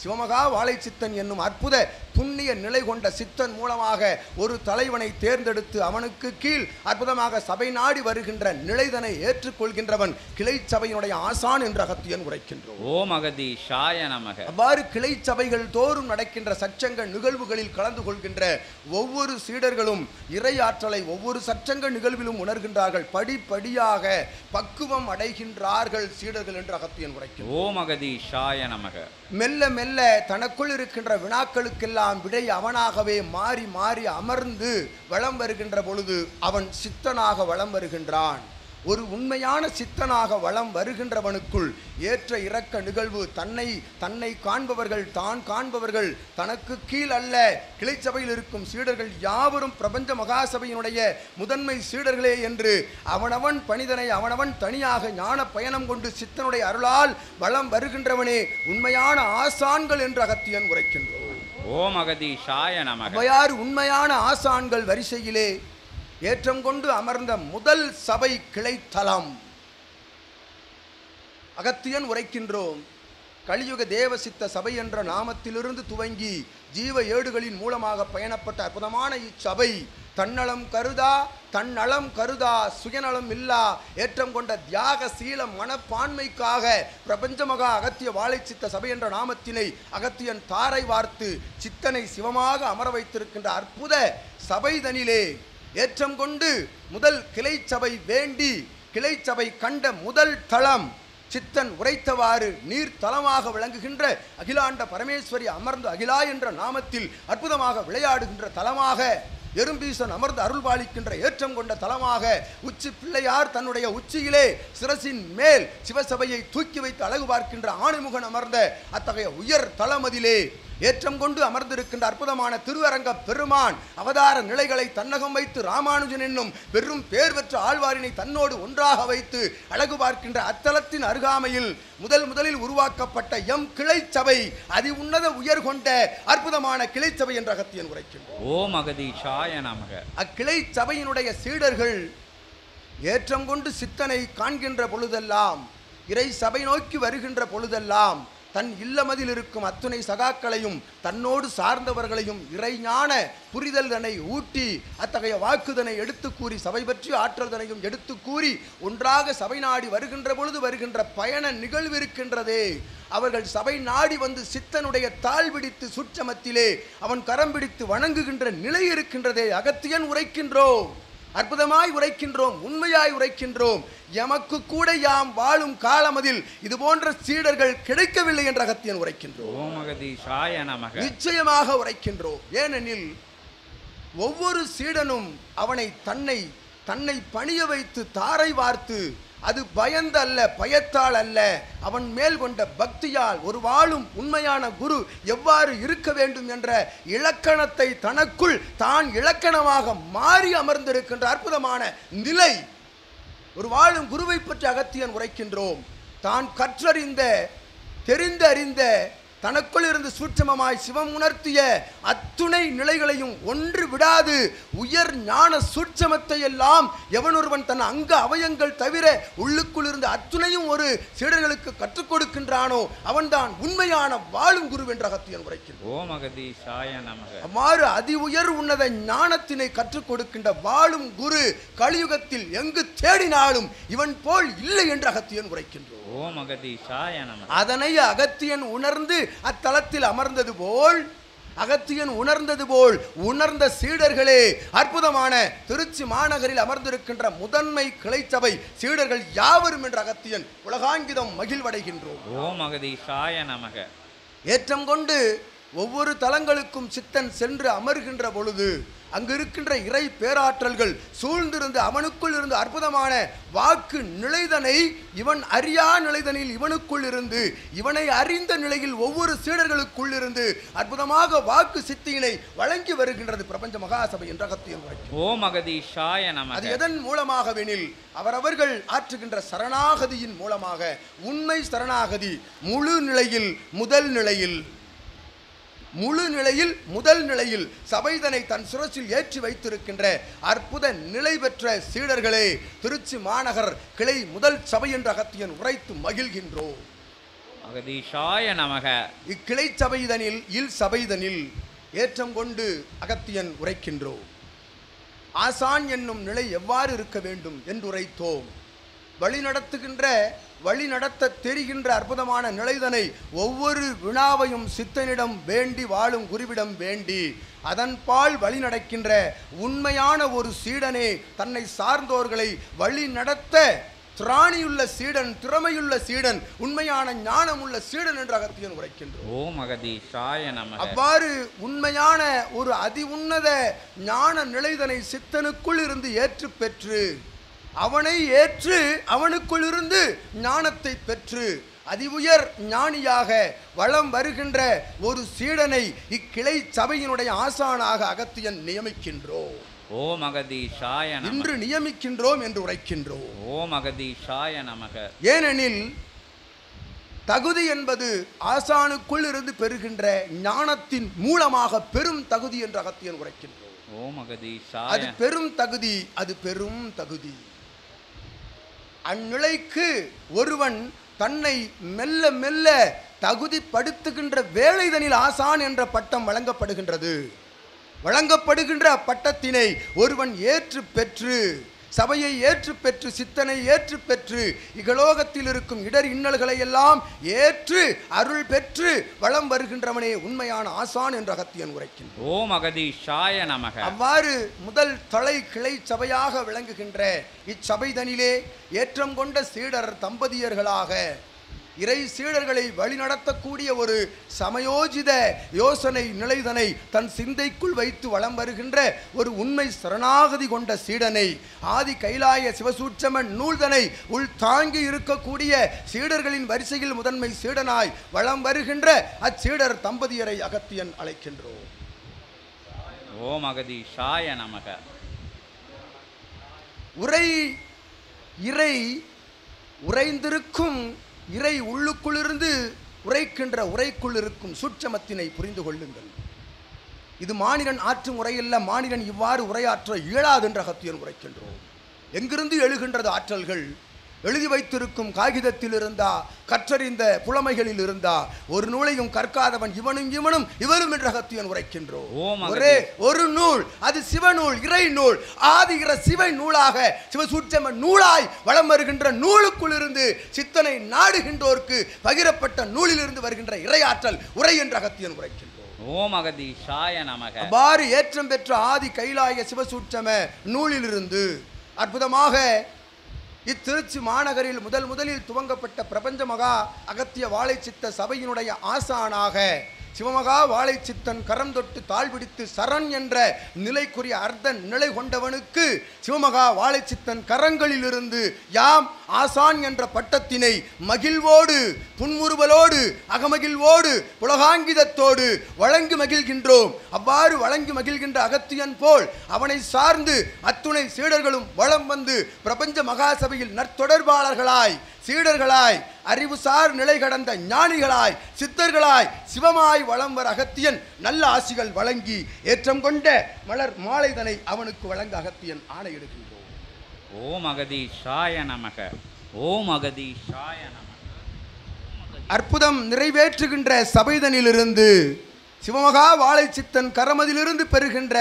S2: சிவமகா வாழைச்சித்தன் என்னும் அற்புத புண்ணிய நிலை கொண்ட சித்தன் மூலமாக ஒரு தலைவனை தேர்ந்தெடுத்து அவனுக்கு கீழ் அற்புதமாக சபை நாடி வருகின்ற நிலைதனை ஏற்றுக்கொள்கின்றவன் கிளை சபையினுடைய ஆசான் என்று அகத்தியன் உரைக்கின்றோம்.
S1: ஓம் அகதீஷாய நமக.
S2: அவ்வாறு கிளை சபைகள் தோறும் நடக்கின்ற சச்சங்க நிகழ்வுகளில் கலந்து கொள்கின்ற ஒவ்வொரு சீடர்களும் இறை ஆற்றலை ஒவ்வொரு சச்சங்க நிகழ்விலும் உணர்கின்றார்கள். படிப்படியாக பக்குவம் அடைகின்றார்கள் சீடர்கள் என்று அகத்தியன் உரைக்கின்றோம்.
S1: ஓம் அகதீஷாய நமக.
S2: மெல்ல மெல்ல தனக்குள் இருக்கின்ற வினாக்களுக்கெல்லாம் விடை அவனாகவே மாறி மாறி அமர்ந்து வலம் வருகின்ற பொழுது அவன் சித்தனாக வலம் வருகின்றான். ஒரு உண்மையான சித்தனாக வலம் வருகின்றவனுக்குள் ஏற்ற இறக்க நிகழ்வு தன்னை காண்பவர்கள் தான் காண்பவர்கள் தனக்கு கீழ் அல்ல. கிளைச்சபையில் இருக்கும் சீடர்கள் யாவரும் பிரபஞ்ச மகாசபையினுடைய முதன்மை சீடர்களே என்று அவனவன் பணிதனை அவனவன் தனியாக ஞான பயணம் கொண்டு சித்தனுடைய அருளால் வலம் வருகின்றவனே உண்மையான ஆசான்கள் என்று அகத்தியன் உரைக்கின்றோம்.
S1: ஓம் அகதீஷாய நமக.
S2: அவ்வாறு உண்மையான ஆசான்கள் வரிசையிலே ஏற்றம் கொண்டு அமர்ந்த முதல் சபை கிளைத்தலம் அகத்தியன் உரைக்கின்றோம். கலியுக தேவசித்த சபை என்ற நாமத்திலிருந்து துவங்கி ஜீவ ஏடுகளின் மூலமாக பயணப்பட்ட அற்புதமான இச்சபை தன்னலம் கருதா தன்னலம் கருதா சுயநலம் இல்லா ஏற்றம் கொண்ட தியாக சீல மனப்பான்மைக்காக பிரபஞ்ச மகா அகத்திய வாழைச்சித்த சபை என்ற நாமத்தினை அகத்தியன் தாரை வார்த்து சித்தனை சிவமாக அமர வைத்திருக்கின்ற அற்புத சபைதனிலே ஏற்றம் கொண்டு முதல் கிளை சபை வேண்டி கிளை சபை கண்ட முதல் தளம் சித்தன் உரைத்தவாறு நீர் தலமாக விளங்குகின்ற அகிலாண்ட பரமேஸ்வரி அமர்ந்து அகிலா என்ற நாமத்தில் அற்புதமாக விளையாடுகின்ற தலமாக எறும்பீசன் அமர்ந்து அருள் பாலிக்கின்ற ஏற்றம் கொண்ட தலமாக உச்சி பிள்ளையார் தன்னுடைய உச்சியிலே சிரசின் மேல் சிவசபையை தூக்கி வைத்து அழகு பார்க்கின்ற ஆணைமுகன் அமர்ந்த அத்தகைய உயர் தலமதிலே ஏற்றம் கொண்டு அமர்ந்திருக்கின்ற அற்புதமான திருவரங்க பெருமான் அவதார நிலைகளை தன்னகம் வைத்து ராமானுஜன் என்னும் பெரும் பேர் பெற்ற ஆழ்வாரினை தன்னோடு ஒன்றாக வைத்து அழகு பார்க்கின்ற அத்தலத்தின் அருகாமையில் முதலில் உருவாக்கப்பட்ட எம் கிளை சபை அதி உன்னத உயர் கொண்ட அற்புதமான கிளை சபை என்ற அகத்தியன் உரைக்கின்றோம்.
S1: ஓம் அகதீஷாய நமக.
S2: அக்கிளை சபையினுடைய சீடர்கள் ஏற்றம் கொண்டு சித்தனை காண்கின்ற பொழுதெல்லாம் இறை சபை நோக்கி வருகின்ற பொழுதெல்லாம் தன் இல்லமதில் இருக்கும் அத்துணை சகாக்களையும் தன்னோடு சார்ந்தவர்களையும் இறைஞான புரிதல்தனை ஊட்டி அத்தகைய வாக்குதனை எடுத்து கூறி சபை பற்றி ஆற்றல்தனையும் எடுத்து கூறி ஒன்றாக சபை நாடி வருகின்ற பொழுது வருகின்ற பயண நிகழ்வு இருக்கின்றதே அவர்கள் சபை நாடி வந்து சித்தனுடைய தாழ் பிடித்து சுற்றமத்திலே அவன் கரம் பிடித்து வணங்குகின்ற நிலை இருக்கின்றதே அகத்தியன் உரைக்கின்றோம். அற்புதமாய் உரைக்கின்றோம், உண்மையாய் உரைக்கின்றோம். எமக்கு கூட யாம் வாழும் காலமதில் இது போன்ற சீடர்கள் கிடைக்கவில்லை என்ற அகத்தியன் உரைக்கின்றோம்.
S1: ஓம் அகதீஷாய நமக.
S2: நிச்சயமாக உரைக்கின்றோம். ஏனெனில் ஒவ்வொரு சீடனும் அவனை தன்னை பணிய வைத்து தாரை வார்த்து அது பயந்தல்ல பயத்தால் அல்ல அவன் மேல் கொண்ட பக்தியால் ஒரு வாழும் உண்மையான குரு எவ்வாறு இருக்க வேண்டும் என்ற இலக்கணத்தை தனக்குள் தான் இலக்கணமாக மாறி அமர்ந்திருக்கின்ற அற்புதமான நிலை ஒரு வாழும் குருவை பற்றி அகத்தியன் உரைக்கின்றோம். தான் கற்றறிந்த தெரிந்தறிந்த தனக்குள் இருந்து சூட்சமமாய் சிவம் உணர்த்திய அத்துணை நிலைகளையும் ஒன்று விடாது உயர் ஞான சூட்சமத்தை எல்லாம் எவனொருவன் தன் அங்க அவயங்கள் தவிர உள்ளுக்குள் இருந்த அத்துணையும் ஒரு சீடர்களுக்கு கற்றுக் கொடுக்கின்றானோ அவன்தான் உண்மையான வாழும் குரு என்ற அகத்தியன் உரைக்கின்றான்.
S1: ஓம் அகதீஷாய நமக.
S2: அவ்வாறு அதி உயர் உன்னத ஞானத்தினை கற்றுக் கொடுக்கின்ற வாழும் குரு கலியுகத்தில் எங்கு தேடினாலும் இவன் போல் இல்லை என்று அகத்தியன் உரைக்கின்றோம்.
S1: ஓம் அகதீஷாய நமக.
S2: அதனை அகத்தியன் உணர்ந்து அத்தலத்தில் அமர்ந்தது போல் அகத்தியன் உணர்ந்தது போல் உணர்ந்த சீடர்களே அற்புதமான திருச்சி மாநகரில் அமர்ந்திருக்கின்ற முதன்மை கிளைச்சபை சீடர்கள் யாவரும் என்ற அகத்தியன் உலகாங்கிதம் மகிழ்வடைகின்றோம்.
S1: ஓம் அகதீஷாய நமக.
S2: ஏற்றம் கொண்டு ஒவ்வொரு தலங்களுக்கும் சித்தன் சென்று அமர்கின்ற பொழுது அங்கு இருக்கின்ற இறை பேராற்றல்கள் சூழ்ந்திருந்து அவனுக்குள் இருந்து அற்புதமான வாக்கு நிலைதனை இவன் அறியா நிலைதனில் இவனுக்குள் இருந்து இவனை அறிந்த நிலையில் ஒவ்வொரு சீடர்களுக்குள் இருந்து அற்புதமாக வாக்கு சித்தியினை வழங்கி வருகின்றது பிரபஞ்ச மகாசபை என்ற அகத்தியம்.
S1: ஓம் அகதீஷாய நமக.
S2: அது எதன் மூலமாகவெனில் அவரவர்கள் ஆற்றுகின்ற சரணாகதியின் மூலமாக. உண்மை சரணாகதி முழு நிலையில் முதல் நிலையில் சபைதனை தன் சுரசில் ஏற்றி வைத்திருக்கின்ற அற்புத நிலை பெற்ற சீடர்களே திருச்சி மாநகர் கிளை முதல் சபை என்ற அகத்தியன் உரைத்து மகிழ்கின்றோம்.
S1: அகதீஷாய நமக.
S2: இக்கிளை சபைதனில் ஏற்றம் கொண்டு அகத்தியன் உரைக்கின்றோம். ஆசான் என்னும் நிலை எவ்வாறு இருக்க வேண்டும் என்று உரைத்தோம். வழி நடத்த தெரிகின்ற அற்புதமான நிலைதனை ஒவ்வொரு வினாவையும் சித்தனிடம் வேண்டி வாழும் குருவிடம் வேண்டி அதன்பால் வழி நடக்கின்ற உண்மையான ஒரு சீடனே தன்னை சார்ந்தோர்களை வழி நடத்த திராணியுள்ள சீடன், திறமையுள்ள சீடன், உண்மையான ஞானமுள்ள சீடன் என்று அகத்தியன் உரைக்கின்றோம்.
S1: ஓம் அகதீஷாய நமக.
S2: அவ்வாறு உண்மையான ஒரு அதி உன்னத ஞான நிலைதனை சித்தனுக்குள் இருந்து ஏற்று பெற்று அவனை ஏற்று அவனுக்குள் இருந்து ஞானத்தை பெற்று அதி உயர் ஞானியாக வளம் வருகின்ற ஒரு சீடனை இக்கிளை சபையினுடைய ஆசானாக அகத்தியன் நியமிக்கின்றோம்.
S1: ஓம் அகதீஷாய நமக.
S2: இன்று நியமிக்கின்றோம் என்று உரைக்கின்றோம்.
S1: ஓம் அகதீஷாய நமக.
S2: ஏனெனில் தகுதி என்பது ஆசானுக்குள் இருந்து பெறுகின்ற ஞானத்தின் மூலமாக பெரும் தகுதி என்று அகத்தியன் உரைக்கின்றோம்.
S1: ஓம் அகதீஷாய.
S2: அது பெரும் தகுதி. அந்நிலைக்கு ஒருவன் தன்னை மெல்ல மெல்ல தகுதிப்படுத்துகின்ற வேளைதனில் ஆசான் என்ற பட்டம் வழங்கப்படுகின்ற அப்பட்டத்தினை ஒருவன் ஏற்று பெற்று சபையை ஏற்று பெற்று சித்தனை ஏற்று பெற்று இகலோகத்தில் இருக்கும் இடர் இன்னல்களை எல்லாம் ஏற்று அருள் பெற்று வளம் வருகின்றவனே உண்மையான ஆசான் என்று அகத்தியன் உரைக்கின்றான்.
S1: ஓம் அகதீஷாய நமக.
S2: அவ்வாறு முதல் தலை கிளை சபையாக விளங்குகின்ற இச்சபைதனிலே ஏற்றம் கொண்ட சீடர் தம்பதியர்களாக இறை சீடர்களை வழிநடத்தக்கூடிய ஒரு சமயோஜித யோசனை நிலைதனை தன் சிந்தைக்குள் வைத்து வளம் வருகின்ற ஒரு உண்மை சரணாகதி கொண்ட சீடனை ஆதி கைலாய சிவசூட்சம நூல்தனை உள் தாங்கி இருக்கக்கூடிய சீடர்களின் வரிசையில் முதன்மை சீடனாய் வளம் வருகின்ற அச்சீடர் தம்பதியரை அகத்தியன் அழைக்கின்றோம்.
S1: ஓம் அகதீஷாய நமக.
S2: உறைந்திருக்கும் இறை உள்ளுக்குள்ளிருந்து உரைக்கின்ற உரைக்குள் இருக்கும் சூட்சமத்தினை புரிந்து கொள்ளுங்கள். இது மானிடன் ஆற்றும் உரையல்ல, மானிடன் இவ்வாறு உரையாற்ற இயலாது என்று அகத்தியன் உரைக்கின்றோம். எங்கிருந்து எழுகின்றது ஆற்றல்கள்? எழுதி வைத்திருக்கும் காகிதத்தில் இருந்தா, கற்றறிந்த புலமைகளில் இருந்தா, ஒரு நூலையும் கற்காதவன் இவனும் என்ற அகத்தியன் உரைக்கின்றோம். ஒரே ஒரு நூல், அது சிவநூல், இறை நூல், ஆதிகிற சிவை நூலாக சிவசூட்சம நூலாய் வளம் வருகின்ற நூலுக்குள் இருந்து சித்தனை நாடுகின்றோர்க்கு பகிரப்பட்ட நூலிலிருந்து வருகின்ற இறையாற்றல் உரை என்ற அகத்தியன் உரைக்கின்றோம்.
S1: ஓம் அகதீஷாய நமக.
S2: அவ்வாறு ஏற்றம் பெற்ற ஆதி கைலாய சிவசூட்சம நூலிலிருந்து அற்புதமாக இத்திருச்சி மாநகரில் முதலில் துவங்கப்பட்ட பிரபஞ்ச மகா அகத்திய வாழைச்சித்த சபையினுடைய ஆசானாக சிவமகா வாழைச்சித்தன் கரம் தொட்டு தாழ்பிடித்து சரண் என்ற நிலைக்குரிய அர்த்த நிலை கொண்டவனுக்கு சிவமகா வாழைச்சித்தன் கரங்களிலிருந்து யாம் ஆசான் என்ற பட்டத்தினை மகிழ்வோடு புன்முறுவலோடு அகமகிழ்வோடு புலகாங்கிதத்தோடு வழங்கி மகிழ்கின்றோம். அவ்வாறு வழங்கி மகிழ்கின்ற அகத்தியன் போல் அவனை சார்ந்து அத்துணை சீடர்களும் வளம் வந்து பிரபஞ்ச மகாசபையில் நற்தொடர்பாளர்களாய் சீடர்களாய் அறிவுசார் நிலை கடந்த ஞானிகளாய் சித்தர்களாய் சிவமாய் வளம் வர அகத்தியன் நல்ல ஆசிகள் வழங்கி ஏற்றம் கொண்ட மலர் மாலைதனை அவனுக்கு வழங்க அகத்தியன் ஆணையிடுகின்றோம்.
S1: ஓம் அகதீஷாய நமக. ஓம் அகதீஷாய நமக.
S2: அற்புதம் நிறைவேற்றுகின்ற சபைதனிலிருந்து சிவமகா வாழைச்சித்தன் கரமதிலிருந்து பெறுகின்ற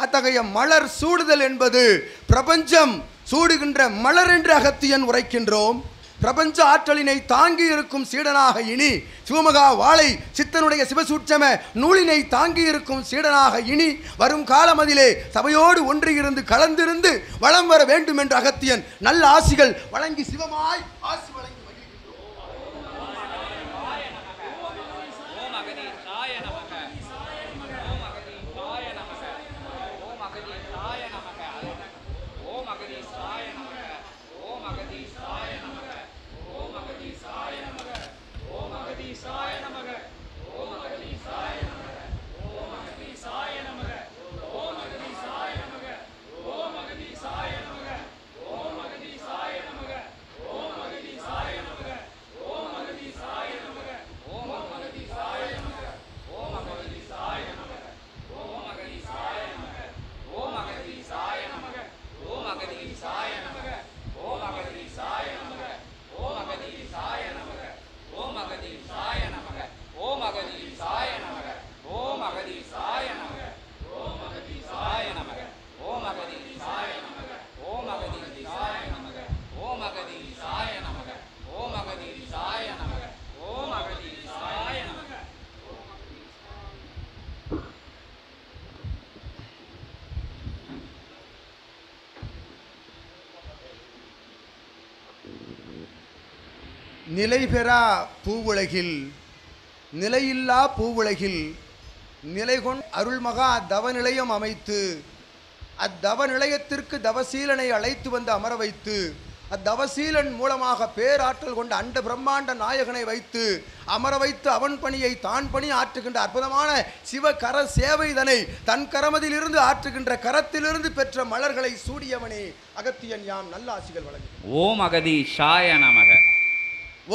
S2: அத்தகைய மலர் சூடுதல் என்பது பிரபஞ்சம் சூடுகின்ற மலர் என்று அகத்தியன் உரைக்கின்றோம். பிரபஞ்ச ஆற்றலினை தாங்கி இருக்கும் சீடனாக இனி சிவமகா வாழை சித்தனுடைய சிவசூட்சம நூலினை தாங்கி இருக்கும் சீடனாக இனி வரும் காலமதிலே சபையோடு ஒன்றியிருந்து கலந்திருந்து வளம் வர வேண்டும் என்ற அகத்தியன் நல்ல ஆசிகள் வழங்கி சிவமாய் ஆசி வழங்கி நிலைபெறா பூவுலகில், நிலையில்லா பூவுலகில் நிலைகொண்ட அருள்மகா தவநிலையம் அமைத்து, அத்தவ நிலையத்திற்கு தவசீலனை அழைத்து வந்து அமர வைத்து, அத்தவசீலன் மூலமாக பேராற்றல் கொண்ட அண்ட பிரம்மாண்ட நாயகனை வைத்து அமர வைத்து அவன் பணியை தான் பணி ஆற்றுகின்ற அற்புதமான சிவகர சேவைதனை தன் கரமதிலிருந்து ஆற்றுகின்ற கரத்திலிருந்து பெற்ற மலர்களை சூடியவனே அகத்தியன் யாம் நல்ல ஆசிகள் வழங்குகிறேன்.
S1: ஓம் அகதீஷாய நமக.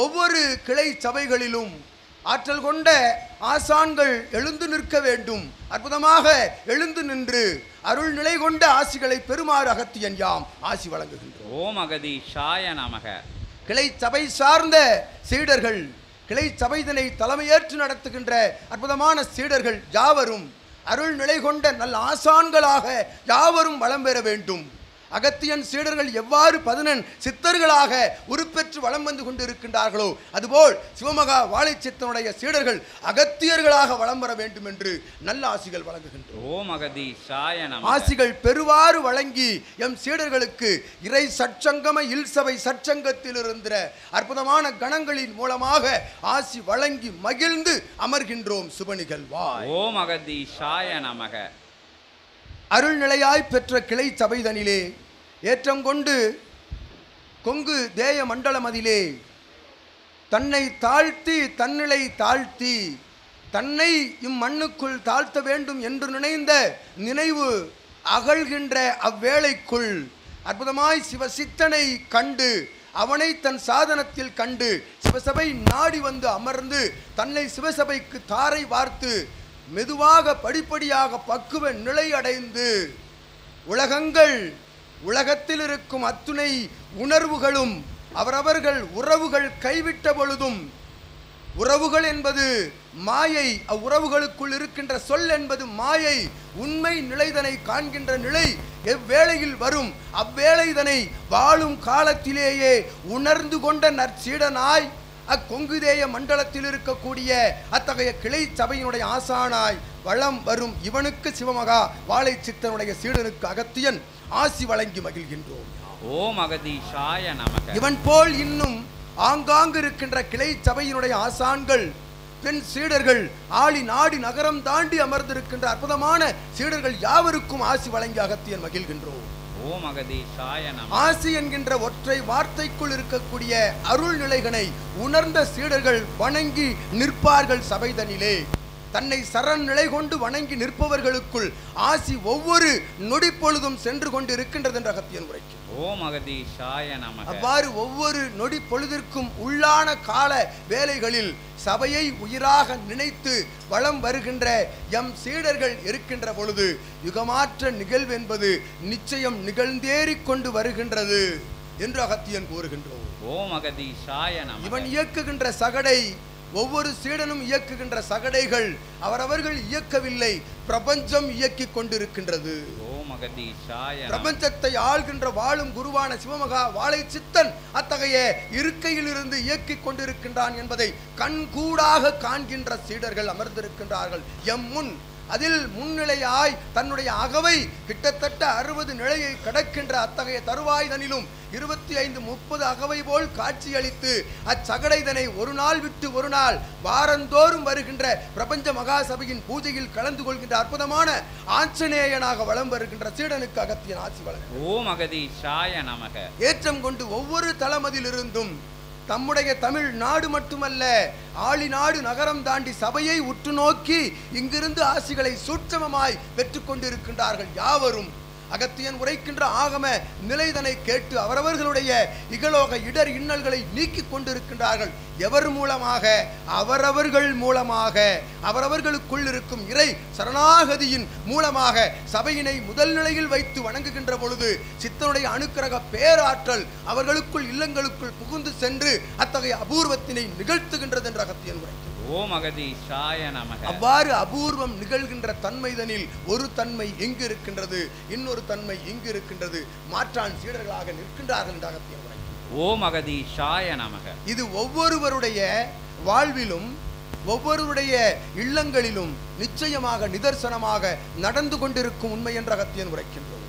S2: ஒவ்வொரு கிளை சபைகளிலும் ஆற்றல் கொண்ட ஆசான்கள் எழுந்து நிற்க வேண்டும். அற்புதமாக எழுந்து நின்று அருள் நிலை கொண்ட ஆசிகளை பெறுமாறு அகத்தியன் யாம் ஆசி வழங்குகின்றோம்.
S1: ஓம் அகதீஷாய நமக.
S2: கிளை சபை சார்ந்த சீடர்கள், கிளை சபைதனை தலைமையேற்று நடத்துகின்ற அற்புதமான சீடர்கள் யாவரும் அருள் நிலை கொண்ட நல்ல ஆசான்களாக யாவரும் வளம் பெற வேண்டும். அகத்தியன் சீடர்கள் எவ்வாறு 11 சித்தர்களாக உருப்பெற்று வளம் வந்து கொண்டிருக்கின்றார்களோ அதுபோல் சிவமகா வாழைச்சித்தனுடைய சீடர்கள் அகத்தியர்களாக வளம் வர வேண்டும் என்று நல்ல ஆசிகள் வழங்குகின்றோம்.
S1: ஓம் அகதீஷாய நமக.
S2: ஆசிகள் பெருவாறு வழங்கி எம் சீடர்களுக்கு இறை சற்சங்கம இல்சபை சற்சங்கத்தில் இருந்த அற்புதமான கணங்களின் மூலமாக ஆசி வழங்கி மகிழ்ந்து அமர்கின்றோம். சுப நிகழ்வாய்.
S1: ஓம் அகதீஷாய நமக.
S2: அருள்நிலையாய் பெற்ற கிளை சபைதனிலே ஏற்றம் கொண்டு கொங்கு தேய மண்டலமதிலே தன்னை தாழ்த்தி தன்னிலை தாழ்த்தி தன்னை இம்மண்ணுக்குள் தாழ்த்த வேண்டும் என்று நினைந்த நினைவு அகழ்கின்ற அவ்வேளைக்குள் அற்புதமாய் சிவசித்தனை கண்டு அவனை தன் சாதனத்தில் கண்டு சிவசபை நாடி வந்து அமர்ந்து தன்னை சிவசபைக்கு தாரை வார்த்து மெதுவாக படிப்படியாக பக்குவ நிலை அடைந்து உலகங்கள் உலகத்தில் இருக்கும் அத்துணை உணர்வுகளும் அவரவர்கள் உறவுகள் கைவிட்ட பொழுதும் உறவுகள் என்பது மாயை, அவ்வுறவுகளுக்குள் இருக்கின்ற சொல் என்பது மாயை, உண்மை நிலைதனை காண்கின்ற நிலை எவ்வேளையில் வரும் அவ்வேளைதனை வாழும் காலத்திலேயே உணர்ந்து கொண்ட நற்சீடனாய் அக்கொங்குதேய மண்டலத்தில் இருக்கக்கூடிய அத்தகைய கிளை சபையினுடைய ஆசானாய் வளம் வரும் இவனுக்கு சிவமகா வாழைச்சித்தனுடைய சீடனுக்கு அகத்தியன் ஆசி வழங்கி மகிழ்கின்றோம்.
S1: ஓம் அகதீஷாய நமக.
S2: இவன் போல் இன்னும் ஆங்காங்கு இருக்கின்ற கிளை சபையினுடைய ஆசான்கள் பெண் சீடர்கள் ஆளி நாடி நகரம் தாண்டி அமர்ந்திருக்கின்ற அற்புதமான சீடர்கள் யாவருக்கும் ஆசி வழங்கி அகத்தியன் மகிழ்கின்றோம்.
S1: ஓம் அகதீஷாய நமக.
S2: ஆசி என்கின்ற ஒற்றை வார்த்தைக்குள் இருக்கக்கூடிய அருள் நிலைகளை உணர்ந்த சீடர்கள் வணங்கி நிற்பார்கள் சபைதனிலே. தன்னை சரண் நிலை கொண்டு வணங்கி நிற்பவர்களுக்குள் ஆசி ஒவ்வொரு நொடி பொழுதும் சென்று கொண்டு இருக்கின்றது என்ற அகத்தியன் உரைக்கும்.
S1: ஓம் அகதீஷாய நமக.
S2: அவ்வாறு ஒவ்வொரு நொடி பொழுதிற்கும் உள்ளான கால வேளைகளில் சபையை உயிராக நினைத்து வளம் வருகின்ற எம் சீடர்கள் இருக்கின்ற பொழுது யுகமாற்ற நிகழ்வு என்பது நிச்சயம் நிகழ்ந்தேறிக் கொண்டு வருகின்றது என்று அகத்தியன் கூறுகின்றோம்.
S1: ஓம் அகதீஷாய நமக.
S2: இவன் இயக்குகின்ற சகடை ஒவ்வொரு சீடனும் இயக்குகின்ற சகடைகள் அவரவர்கள் இயக்கவில்லை, பிரபஞ்சம் இயக்கிக் கொண்டிருக்கின்றது.
S1: ஓம் அகதீஷாய.
S2: பிரபஞ்சத்தை ஆள்கின்ற வாழும் குருவான சிவமகா வாழைச்சித்தன் அத்தகைய இருக்கையில் இருந்து இயக்கிக் கொண்டிருக்கின்றான் என்பதை கண்கூடாக காண்கின்ற சீடர்கள் அமர்ந்திருக்கின்றார்கள் எம் முன். அதில் முன்னிலையாய் தன்னுடைய அகவை கிட்டத்தட்ட 60 நிலையை கடக்கின்ற அத்தகைய தருவாய்தனிலும் 25-30 அகவை போல் காட்சியளித்து அச்சகடைதனை ஒரு நாள் விட்டு ஒரு நாள் வாரந்தோறும் வருகின்ற பிரபஞ்ச மகாசபையின் பூஜையில் கலந்து கொள்கின்ற அற்புதமான ஆஞ்சநேயனாக வலம் வருகின்ற சீடனுக்கு அகத்தியன் ஆசி வழங்கும்.
S1: ஓம் அகதீஷாய நமக.
S2: ஏற்றம் கொண்டு ஒவ்வொரு தளமதிலிருந்தும் தம்முடைய தமிழ் நாடு மட்டுமல்ல ஆளி நாடு நகரம் தாண்டி சபையை உற்று நோக்கி இங்கிருந்து ஆசிகளை சூட்சமமாய் பெற்றுக் கொண்டிருக்கின்றார்கள் யாவரும். அகத்தியன் உரைக்கின்ற ஆகம நிலைதனை கேட்டு அவரவர்களுடைய இகலோக இடர் இன்னல்களை நீக்கிக் கொண்டிருக்கின்றார்கள். எவர் மூலமாக? அவரவர்கள் மூலமாக, அவரவர்களுக்குள் இருக்கும் இறை சரணாகதியின் மூலமாக சபையினை முதல் நிலையில் வைத்து வணங்குகின்ற பொழுது சித்தனுடைய அனுக்கிரக பேராற்றல் அவர்களுக்குள் இல்லங்களுக்குள் புகுந்து சென்று அத்தகைய அபூர்வத்தினை நிகழ்த்துகின்றது என்ற அகத்தியன் உரைக்கின்றார்.
S1: ஓம் அகதீஷாய நமக.
S2: அவ்வாறு அபூர்வம் நிகழ்கின்ற தன்மைதனில் ஒரு தன்மை இங்கு இருக்கின்றது, இன்னொரு தன்மை இங்கு இருக்கின்றது, மாற்றான் சீடர்களாக நிற்கின்றார்கள் என்ற அகத்தியன் உரைக்கின்றார்.
S1: ஓம் அகதீஷாய நமக.
S2: இது ஒவ்வொருவருடைய வாழ்விலும் ஒவ்வொருவருடைய இல்லங்களிலும் நிச்சயமாக நிதர்சனமாக நடந்து கொண்டிருக்கும் உண்மை என்ற அகத்தியன் உரைக்கின்றோம்.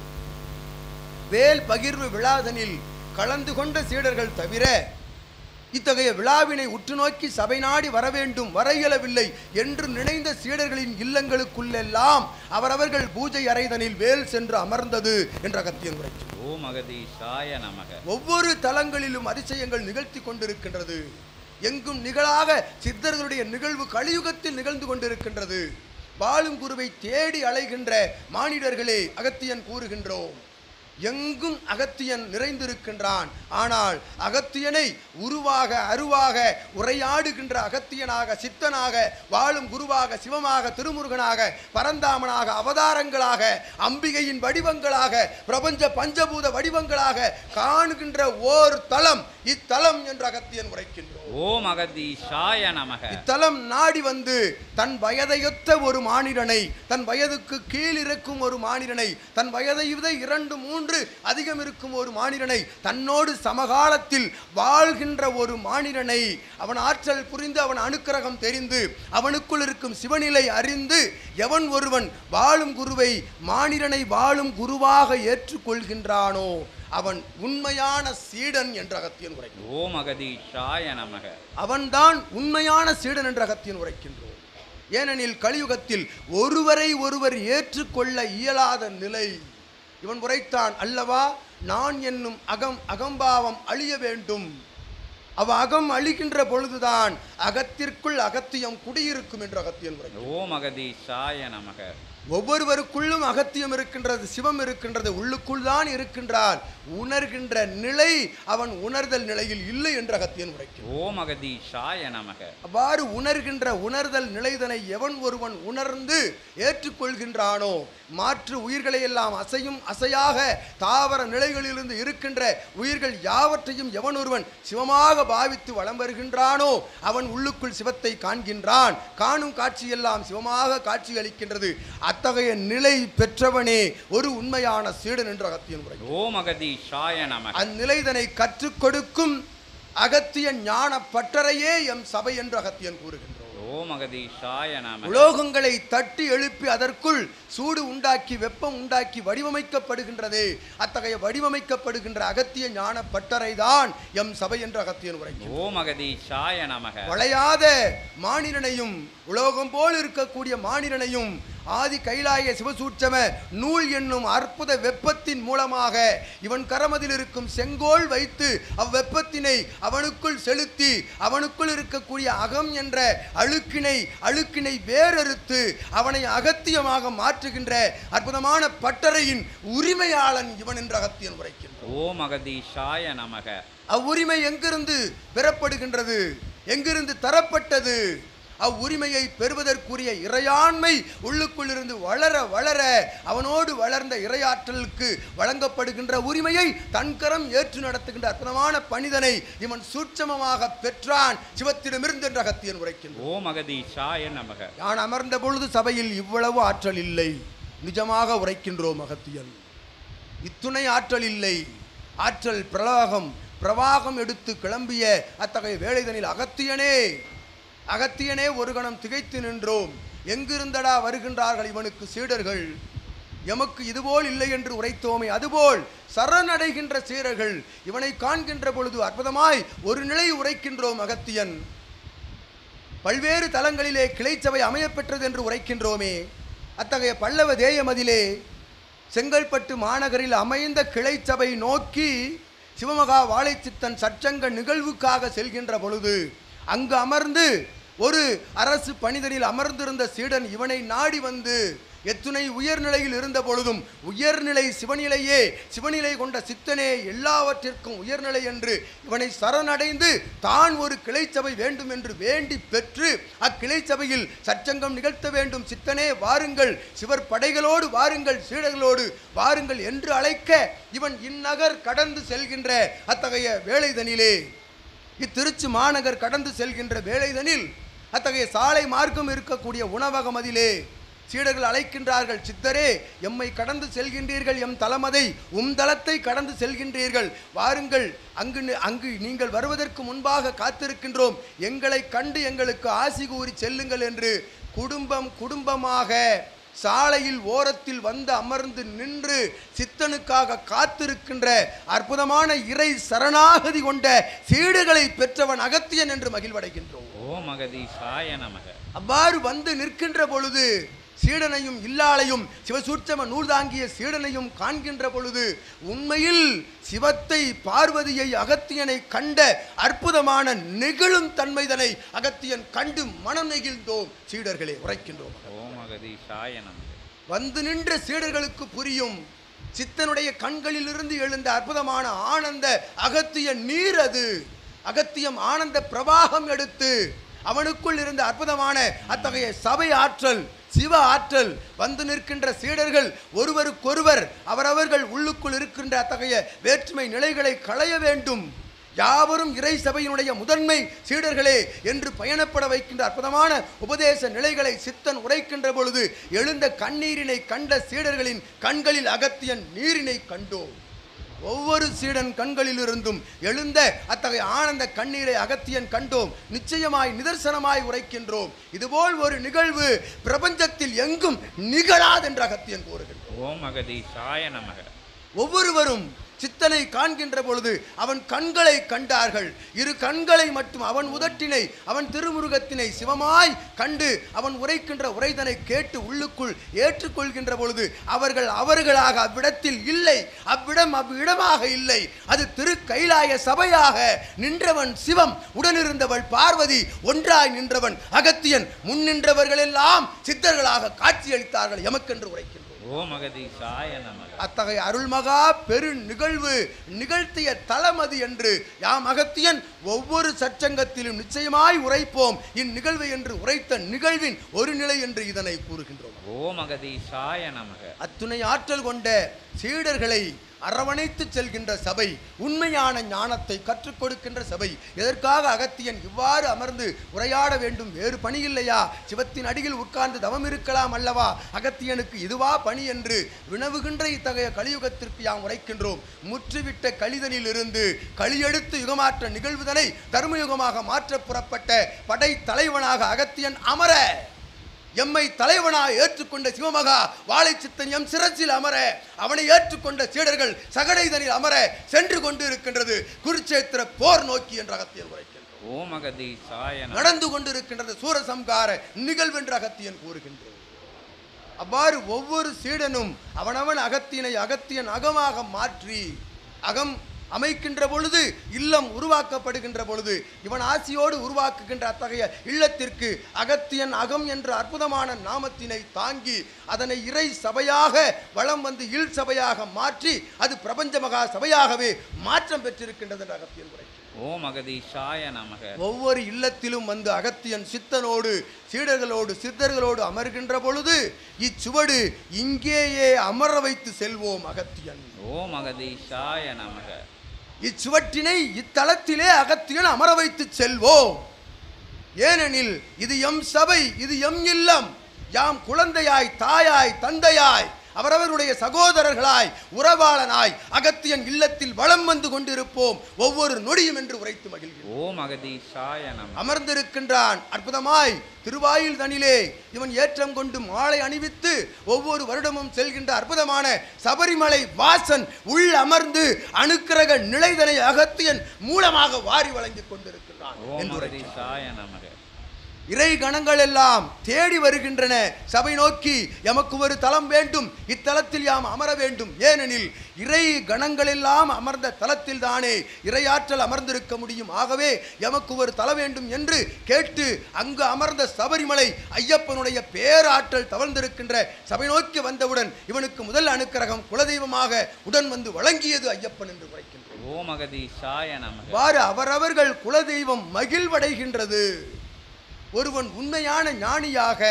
S2: வேல் பகிர்வு விழாதனில் கலந்து கொண்ட சீடர்கள் தவிர இத்தகைய விழாவினை உற்று நோக்கி சபை நாடி வரவேண்டும், வர இயலவில்லை என்று நினைந்த சீடர்களின் இல்லங்களுக்குள்ளெல்லாம் அவரவர்கள் பூஜை அறைதனில் வேல் சென்று அமர்ந்தது என்ற அகத்தியன் உரைக்கும்.
S1: ஓம் அகதீஷாய நமக.
S2: ஒவ்வொரு தலங்களிலும் அதிசயங்கள் நிகழ்த்தி கொண்டிருக்கின்றது. எங்கும் நிகழாக சித்தர்களுடைய நிகழ்வு கலியுகத்தில் நிகழ்ந்து கொண்டிருக்கின்றது. வாழும் குருவை தேடி அலைகின்ற மானிடர்களே அகத்தியன் கூறுகின்றோம். எங்கும் அகத்தியன் நிறைந்திருக்கின்றான். ஆனால் அகத்தியனை உருவாக அருவாக உரையாடுகின்ற அகத்தியனாக, சித்தனாக, வாழும் குருவாக, சிவமாக, திருமுருகனாக, பரந்தாமனாக, அவதாரங்களாக, அம்பிகையின் வடிவங்களாக, பிரபஞ்ச பஞ்சபூத வடிவங்களாக காணுகின்ற ஓர் தலம் இத்தலம் என்று அகத்தியன் உரைக்கின்றோம்.
S1: ஓம் அகதீஷாய நமக.
S2: இத்தலம் நாடி வந்து தன் வயதையொத்த ஒரு மானிடனை, தன் வயதுக்கு கீழ் இருக்கும் ஒரு மானிடனை, தன் வயதை விட 2-3 அதிகம் இருக்கும் ஒரு மானிடனை, தன்னோடு சமகாலத்தில் வாழ்கின்ற ஒரு மானிடனை, அவன் ஆற்றல் புரிந்து, அவன் அனுக்கிரகம் தெரிந்து, அவனுக்குள் இருக்கும் சிவநிலை அறிந்து, எவன் ஒருவன் வாழும் குருவை, மானிடனை வாழும் குருவாக ஏற்றுக்கொள்கின்றானோ அவன் உண்மையான சீடன் என்ற அகத்தியன் உரைக்கின்றோம்.
S1: ஓம் அகதீஷாய நமக.
S2: அவன்தான் உண்மையான சீடன் என்ற அகத்தியன் உரைக்கின்றோம். ஏனெனில் கலியுகத்தில் ஒருவரை ஒருவர் ஏற்றுக்கொள்ள இயலாத நிலை. இவன் உரைத்தான் அல்லவா, நான் என்னும் அகம்பாவம் அழிய வேண்டும். அவ அகம் அழிகின்ற பொழுதுதான் அகத்திற்குள் அகத்தியம் குடியிருக்கும் என்று அகத்தியன் உரைக்கின்றோம்.
S1: ஓம் அகதீஷாய நமக.
S2: ஒவ்வொருவருக்குள்ளும் அகத்தியம் இருக்கின்றது, சிவம் இருக்கின்றது, உள்ளுக்குள் தான் இருக்கின்றார். உணர்கின்ற நிலை அவன் உணர்தல் நிலையில் இல்லை என்று அகத்தியன் உரைக்கிறான்.
S1: ஓம் அகதீஷாய நமக.
S2: அவ்வாறு உணர்கின்ற உணர்தல் நிலைதனை எவன் ஒருவன் உணர்ந்து ஏற்றுக்கொள்கின்றானோ, மாற்று உயிர்களை எல்லாம் அசையும் அசையாக தாவர நிலைகளிலிருந்து இருக்கின்ற உயிர்கள் யாவற்றையும் எவன் ஒருவன் சிவமாக பாவித்து வலம் வருகின்றானோ அவன் உள்ளுக்குள் சிவத்தை காண்கின்றான். காணும் காட்சியெல்லாம் சிவமாக காட்சி அளிக்கின்றது. அத்தகைய நிலை பெற்றவனே ஒரு உண்மையான சீடன் என்று அகத்தியன் உரை.
S1: ஓம் அகதீஷாய நமக.
S2: அந்நிலைதனை கற்றுக் கொடுக்கும் அகத்தியன் ஞான பட்டறையே எம் சபை என்று அகத்தியன் கூறுகின்றோம்.
S1: ஓம் அகதீஷாய நமக.
S2: உலோகங்களை தட்டி எழுப்பி அதற்குள் சூடு உண்டாக்கி வெப்பம் உண்டாக்கி வடிவமைக்கப்படுகின்றது. அத்தகைய வடிவமைக்கப்படுகின்ற அகத்திய ஞான பட்டறை தான் எம் சபை என்று அகத்தியன் உரைக்கும்.
S1: ஓம் அகதீஷாய நமக.
S2: வளையாத மானிடனையும் உலோகம் போல் இருக்கக்கூடிய மானிடனையும் ஆதி கைலாய சிவசூட்சம நூல் என்னும் அற்புத வெப்பத்தின் மூலமாக இவன் கரமதில் இருக்கும் செங்கோல் வைத்து அவ்வெப்பத்தினை அவனுக்குள் செலுத்தி அவனுக்குள் இருக்கக்கூடிய அகம் என்ற அழுக்கினை வேறறுத்து அவனை அகத்தியமாக மாற்றுகின்ற அற்புதமான பட்டறையின் உரிமையாளன் இவன் என்று அகத்தியன் உரைக்கின்றான்.
S1: ஓம் அகதீஷாய நமக.
S2: அவ்வுரிமை எங்கிருந்து பெறப்படுகின்றது, எங்கிருந்து தரப்பட்டது? அவ்வுரிமையை பெறுவதற்குரிய இறையாண்மை உள்ளுக்குள் இருந்து வளர வளர அவனோடு வளர்ந்த இறையாற்றலுக்கு வழங்கப்படுகின்ற உரிமையை தன்கரம் ஏற்று நடத்துகின்ற அற்புதமான பணிதனை இவன் சூட்சமமாக பெற்றான் சிவத்திடமிருந்து என்ற அகத்தியன் உரைக்கின்றான்.
S1: ஓம் அகதீஷாய நமக.
S2: நான் அமர்ந்த பொழுது சபையில் இவ்வளவு ஆற்றல் இல்லை, நிஜமாக உரைக்கின்றோம் அகத்தியன். இத்துணை ஆற்றல் இல்லை. ஆற்றல் பிரவாகம் எடுத்து கிளம்பிய அத்தகைய வேளைதனில் அகத்தியனே ஒரு கணம் திகைத்து நின்றோம். எங்கிருந்தடா வருகின்றார்கள் இவனுக்கு சீடர்கள்? எமக்கு இதுபோல் இல்லை என்று உரைத்தோமே, அதுபோல் சரணடைகின்ற சீடர்கள் இவனை காண்கின்ற பொழுது அற்புதமாய் ஒரு நிலை உரைக்கின்றோம். அகத்தியன் பல்வேறு தலங்களிலே கிளைச்சபை அமையப்பெற்றது என்று உரைக்கின்றோமே. அத்தகைய பல்லவ தேயமதிலே செங்கல்பட்டு மாநகரில் அமைந்த கிளைச்சபை நோக்கி சிவமகா வாழைச்சித்தன் சற்சங்க நிகழ்வுக்காக செல்கின்ற பொழுது அங்கு அமர்ந்து ஒரு அரசு பணிதனில் அமர்ந்திருந்த சீடன் இவனை நாடி வந்து எத்துணை உயர்நிலையில் இருந்த பொழுதும் உயர்நிலை சிவநிலை கொண்ட சித்தனே எல்லாவற்றிற்கும் உயர்நிலை என்று இவனை சரணடைந்து தான் ஒரு கிளைச்சபை வேண்டும் என்று வேண்டி பெற்று அக்கிளைச்சபையில் சற்சங்கம் நிகழ்த்த வேண்டும். சித்தனே வாருங்கள், சிவர் படைகளோடு வாருங்கள், சீடர்களோடு வாருங்கள் என்று அழைக்க இவன் இந்நகர் கடந்து செல்கின்ற அத்தகைய வேளைதனிலே, இத்திருச்சி மாநகர் கடந்து செல்கின்ற வேளைதனில் அத்தகைய சாலை மார்க்கம் இருக்கக்கூடிய உணவகம் அதிலே சீடர்கள் அழைக்கின்றார்கள். சித்தரே, எம்மை கடந்து செல்கின்றீர்கள், எம் தலமதை தலத்தை கடந்து செல்கின்றீர்கள், வாருங்கள், அங்கு நீங்கள் வருவதற்கு முன்பாக காத்திருக்கின்றோம், எங்களை கண்டு எங்களுக்கு ஆசி கூறி செல்லுங்கள் என்று குடும்பமாக சாலையில் ஓரத்தில் வந்து அமர்ந்து நின்று சித்தனுக்காக காத்திருக்கின்ற அற்புதமான இறை சரணாகதி கொண்ட சீடுகளை பெற்றவன் அகத்தியன் என்று மகிழ்வடைகின்றோம்.
S1: ஓம் அகதீஷாய நமக.
S2: அவ்வாறு வந்து நிற்கின்ற பொழுது சீடனையும் இல்லாளையும் சிவசூட்சம நூல் தாங்கிய சீடனையும் காண்கின்ற பொழுது உண்மையில் சிவத்தை பார்வதியை அகத்தியனை கண்ட அற்புதமான நெகிழும் தன்மைதனை அகத்தியன் கண்டு மனம் நெகிழ்ந்தோம் சீடர்களே உரைக்கின்றோம்.
S1: ஓம் அகதீஷாய நமக.
S2: வந்து நின்ற சீடர்களுக்கு புரியும் சித்தனுடைய கண்களிலிருந்து எழுந்த அற்புதமான ஆனந்த அகத்திய நீர் அது. அகத்தியம் ஆனந்த பிரவாகம் எடுத்து அவனுக்குள் இருந்த அற்புதமான அத்தகைய சபை ஆற்றல் சிவ ஆற்றல் வந்து நிற்கின்ற சீடர்கள் ஒருவருக்கொருவர் அவரவர்கள் உள்ளுக்குள் இருக்கின்ற அத்தகைய வேற்றுமை நிலைகளை களைய வேண்டும். யாவரும் இறை சபையினுடைய முதன்மை சீடர்களே என்று பயணப்பட வைக்கின்ற அற்புதமான உபதேச நிலைகளை சித்தன் உரைக்கின்ற பொழுது எழுந்த கண்ணீரினை கண்ட சீடர்களின் கண்களில் அகத்தியன் நீரினை கண்டோம். ஒவ்வொரு சீடன் கண்களிலிருந்தும் எழுந்த அத்தகைய ஆனந்த கண்ணீரை அகத்தியன் கண்டோம். நிச்சயமாய் நிதர்சனமாய் உரைக்கின்றோம். இதுபோல் ஒரு நிகழ்வு பிரபஞ்சத்தில் எங்கும் நிகழாதென்று அகத்தியன் கூறுகின்றோம்.
S1: ஓம் அகதீஷாய நமக.
S2: ஒவ்வொருவரும் சித்தனை காண்கின்ற பொழுது அவன் கண்களை கண்டார்கள். இரு கண்களை மட்டும் அவன் உதட்டினை அவன் திருமுருகத்தினை சிவமாய் கண்டு அவன் உரைக்கின்ற உரைதனை கேட்டு உள்ளுக்குள் ஏற்றுக்கொள்கின்ற பொழுது அவர்களாக அவ்விடத்தில் இல்லை. அவ்விடம் அவ்விடமாக இல்லை. அது திரு கைலாய சபையாக நின்றவன் சிவம், உடனிருந்தவள் பார்வதி, ஒன்றாய் நின்றவன் அகத்தியன், முன் நின்றவர்கள் எல்லாம் சித்தர்களாக காட்சியளித்தார்கள் எமக்கென்று உரைக்கின்றோம்.
S1: ஓம் அகதீஷாய நமக.
S2: அத்தகைய அருள்மகா பெரு நிகழ்வு நிகழ்த்திய தலமது என்று யாம் அகத்தியன் ஒவ்வொரு சச்சங்கத்திலும் நிச்சயமாய் உரைப்போம். இந்நிகழ்வு என்று உரைத்த நிகழ்வின் ஒரு நிலை என்று இதனை கூறுகின்றோம்.
S1: ஓம் அகதீஷாய நமக.
S2: அத்துணை ஆற்றல் கொண்ட சீடர்களை அரவணைத்து செல்கின்ற சபை, உண்மையான ஞானத்தை கற்றுக் கொடுக்கின்ற சபை. எதற்காக அகத்தியன் இவ்வாறு அமர்ந்து உரையாட வேண்டும்? வேறு பணி இல்லையா? சிவத்தின் அடியில் உட்கார்ந்து தவம் இருக்கலாம் அல்லவா? அகத்தியனுக்கு இதுவா பணி என்று வினவுகின்ற இத்தகைய கலியுகத்திற்கு யாம் உரைக்கின்றோம். முற்றுவிட்ட கலிதனில் இருந்து களியெடுத்து யுகமாற்ற நிகழ்வுதனை தர்மயுகமாக மாற்ற புறப்பட்ட படை தலைவனாக அகத்தியன் அமர, எம்மை தலைவனாக ஏற்றுக்கொண்ட சிவமகா வாழை சித்தன் எம் சிரசில் அமர, அவனை ஏற்றுக்கொண்ட சீடர்கள் சகடைதனில் அமர சென்று கொண்டு இருக்கின்றது குருச்சேத்திர போர் நோக்கி என்ற அகத்தியன் உரைக்கின்றோம்.
S1: ஓம் அகதீஷாய நமக.
S2: நடந்து கொண்டிருக்கின்றது சூரசம்கார நிகழ்வு என்று அகத்தியன் கூறுகின்றோம். அவ்வாறு ஒவ்வொரு சீடனும் அவனவன் அகத்தியனை அகத்தியன் அகமாக மாற்றி அகம் அமைக்கின்ற பொழுது இல்லம் உருவாக்கப்படுகின்ற பொழுது இவன் ஆசியோடு உருவாக்குகின்ற அத்தகைய இல்லத்திற்கு அகத்தியன் அகம் என்ற அற்புதமான நாமத்தினை தாங்கி அதனை இறை சபையாக வளம் வந்து இல் சபையாக மாற்றி அது பிரபஞ்ச மகா சபையாகவே மாற்றம் பெற்றிருக்கின்றது என்று அகத்தியன் உரைக்கிறார்.
S1: ஓம் அகதீஷாய நமக.
S2: ஒவ்வொரு இல்லத்திலும் வந்து அகத்தியன் சித்தனோடு சீடர்களோடு சித்தர்களோடு அமர்கின்ற பொழுது இச்சுவடு இங்கேயே அமர வைத்து செல்வோம் அகத்தியன்.
S1: ஓம் அகதீஷாய நமக.
S2: இச்சுவற்றினை இத்தலத்திலே அகத்தியன் அமர வைத்து செல்வோம். ஏனெனில் இது எம் சபை, இது எம் இல்லம். யாம் குழந்தையாய் தாயாய் தந்தையாய் அவரவருடைய சகோதரர்களாய் உறவாளனாய் அகத்தியன் இல்லத்தில் வளம் வந்து கொண்டிருப்போம் ஒவ்வொரு நொடியும் என்று உரைத்து மகிழ்கிறோம்.
S1: ஓம் அகதீஷாய நமக.
S2: அமர்ந்திருக்கின்றான் அற்புதமாய் திருவாயில் தனிலே இவன் ஏற்றம் கொண்டு மாலை அணிவித்து ஒவ்வொரு வருடமும் செல்கின்ற அற்புதமான சபரிமலை வாசன் உள் அமர்ந்து அனுக்கிரக நிலைதனை அகத்தியன் மூலமாக வாரி வழங்கிக் கொண்டிருக்கின்றான் என்று உரைக்கின்றான். இறை கணங்கள் எல்லாம் தேடி வருகின்றன சபை நோக்கி. எமக்கு ஒரு தலம் வேண்டும், இத்தலத்தில் யாம் அமர வேண்டும். ஏனெனில் இறை கணங்கள் எல்லாம் அமர்ந்த தலத்தில் தானே இறையாற்றல் அமர்ந்திருக்க முடியும். ஆகவே எமக்கு ஒரு தலம் வேண்டும் என்று கேட்டு அங்கு அமர்ந்த சபரிமலை ஐயப்பனுடைய பேராற்றல் தவழ்ந்திருக்கின்ற சபை நோக்கி வந்தவுடன் இவனுக்கு முதல் அனுக்கிரகம் குலதெய்வமாக உடன் வந்து வழங்கியது ஐயப்பன் என்று உரைக்கின்றோம்.
S1: ஓம் அகதீஷாய நமக.
S2: வாறு அவரவர்கள் குலதெய்வம் மகிழ்வடைகின்றது. ஒருவன் உண்மையான ஞானியாக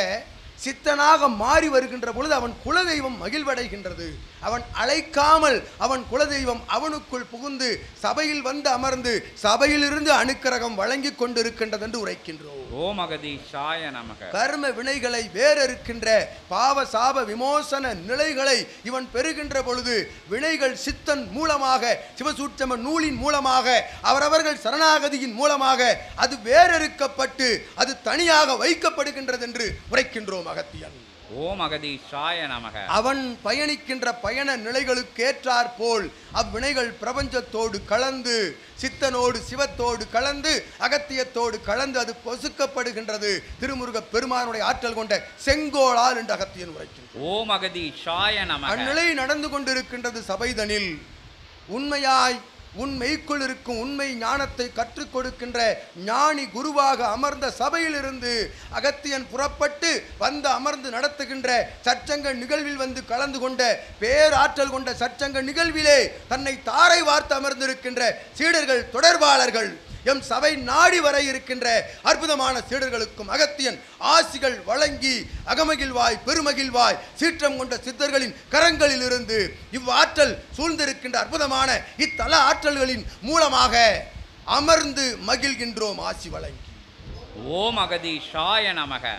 S2: சித்தனாக மாறி வருகின்ற பொழுது அவன் குலதெய்வம் மகிழ்வடைகின்றது. அவன் அழைக்காமல் அவன் குலதெய்வம் அவனுக்குள் புகுந்து சபையில் வந்து அமர்ந்து சபையிலிருந்து அனுக்கிரகம் வழங்கி கொண்டிருக்கின்றது என்று உரைக்கின்றோம்.
S1: ஓம் அகதீஷாய நமக.
S2: கர்ம வினைகளை வேறறுக்கின்ற பாவ சாப விமோசன நிலைகளை இவன் பெறுகின்ற பொழுது வினைகள் சித்தன் மூலமாக சிவசூட்சம நூலின் மூலமாக அவரவர்கள் சரணாகதியின் மூலமாக அது வேறறுக்கப்பட்டு அது தனியாக வைக்கப்படுகின்றது என்று உரைக்கின்றோம் அகத்தியன்.
S1: ஓம் அகதீஷாய நமக.
S2: அவன் பயணிக்கின்ற பயண நிலைகளுக்கு ஏற்றாற் போல் அவ்வினைகள் பிரபஞ்சத்தோடு கலந்து, சித்தனோடு சிவத்தோடு கலந்து, அகத்தியத்தோடு கலந்து அது பொசுக்கப்படுகின்றது. திருமுருக பெருமானுடைய ஆற்றல் கொண்ட செங்கோளால் என்று அகத்தியன் உரைக்கின்றான்.
S1: ஓம் அகதீஷாய நமக.
S2: அந்நிலை நடந்து கொண்டிருக்கின்றது சபைதனில். உண்மையாய் உன் மெய்க்குள் இருக்கும் உண்மை ஞானத்தை கற்றுக் கொடுக்கின்ற ஞானி குருவாக அமர்ந்த சபையிலிருந்து அகத்தியன் புறப்பட்டு வந்து அமர்ந்து நடத்துகின்ற சற்சங்க நிகழ்வில் வந்து கலந்து கொண்ட பேராற்றல் கொண்ட சற்சங்க நிகழ்விலே தன்னை தாரை வார்த்து அமர்ந்திருக்கின்ற சீடர்கள் தொடர்பாளர்கள் எம் சபை நாடி வர இருக்கின்ற அற்புதமான சீடர்களுக்கும் அகத்தியன் ஆசிகள் வழங்கி அகமகிழ்வாய் பெருமகிழ்வாய் சீற்றம் கொண்ட சித்தர்களின் கரங்களில் இருந்து இவ்வாற்றல் சூழ்ந்திருக்கின்ற அற்புதமான இத்தல ஆற்றல்களின் மூலமாக அமர்ந்து மகிழ்கின்றோம் ஆசி வழங்கி.
S1: ஓம் அகதீஷாய நமக.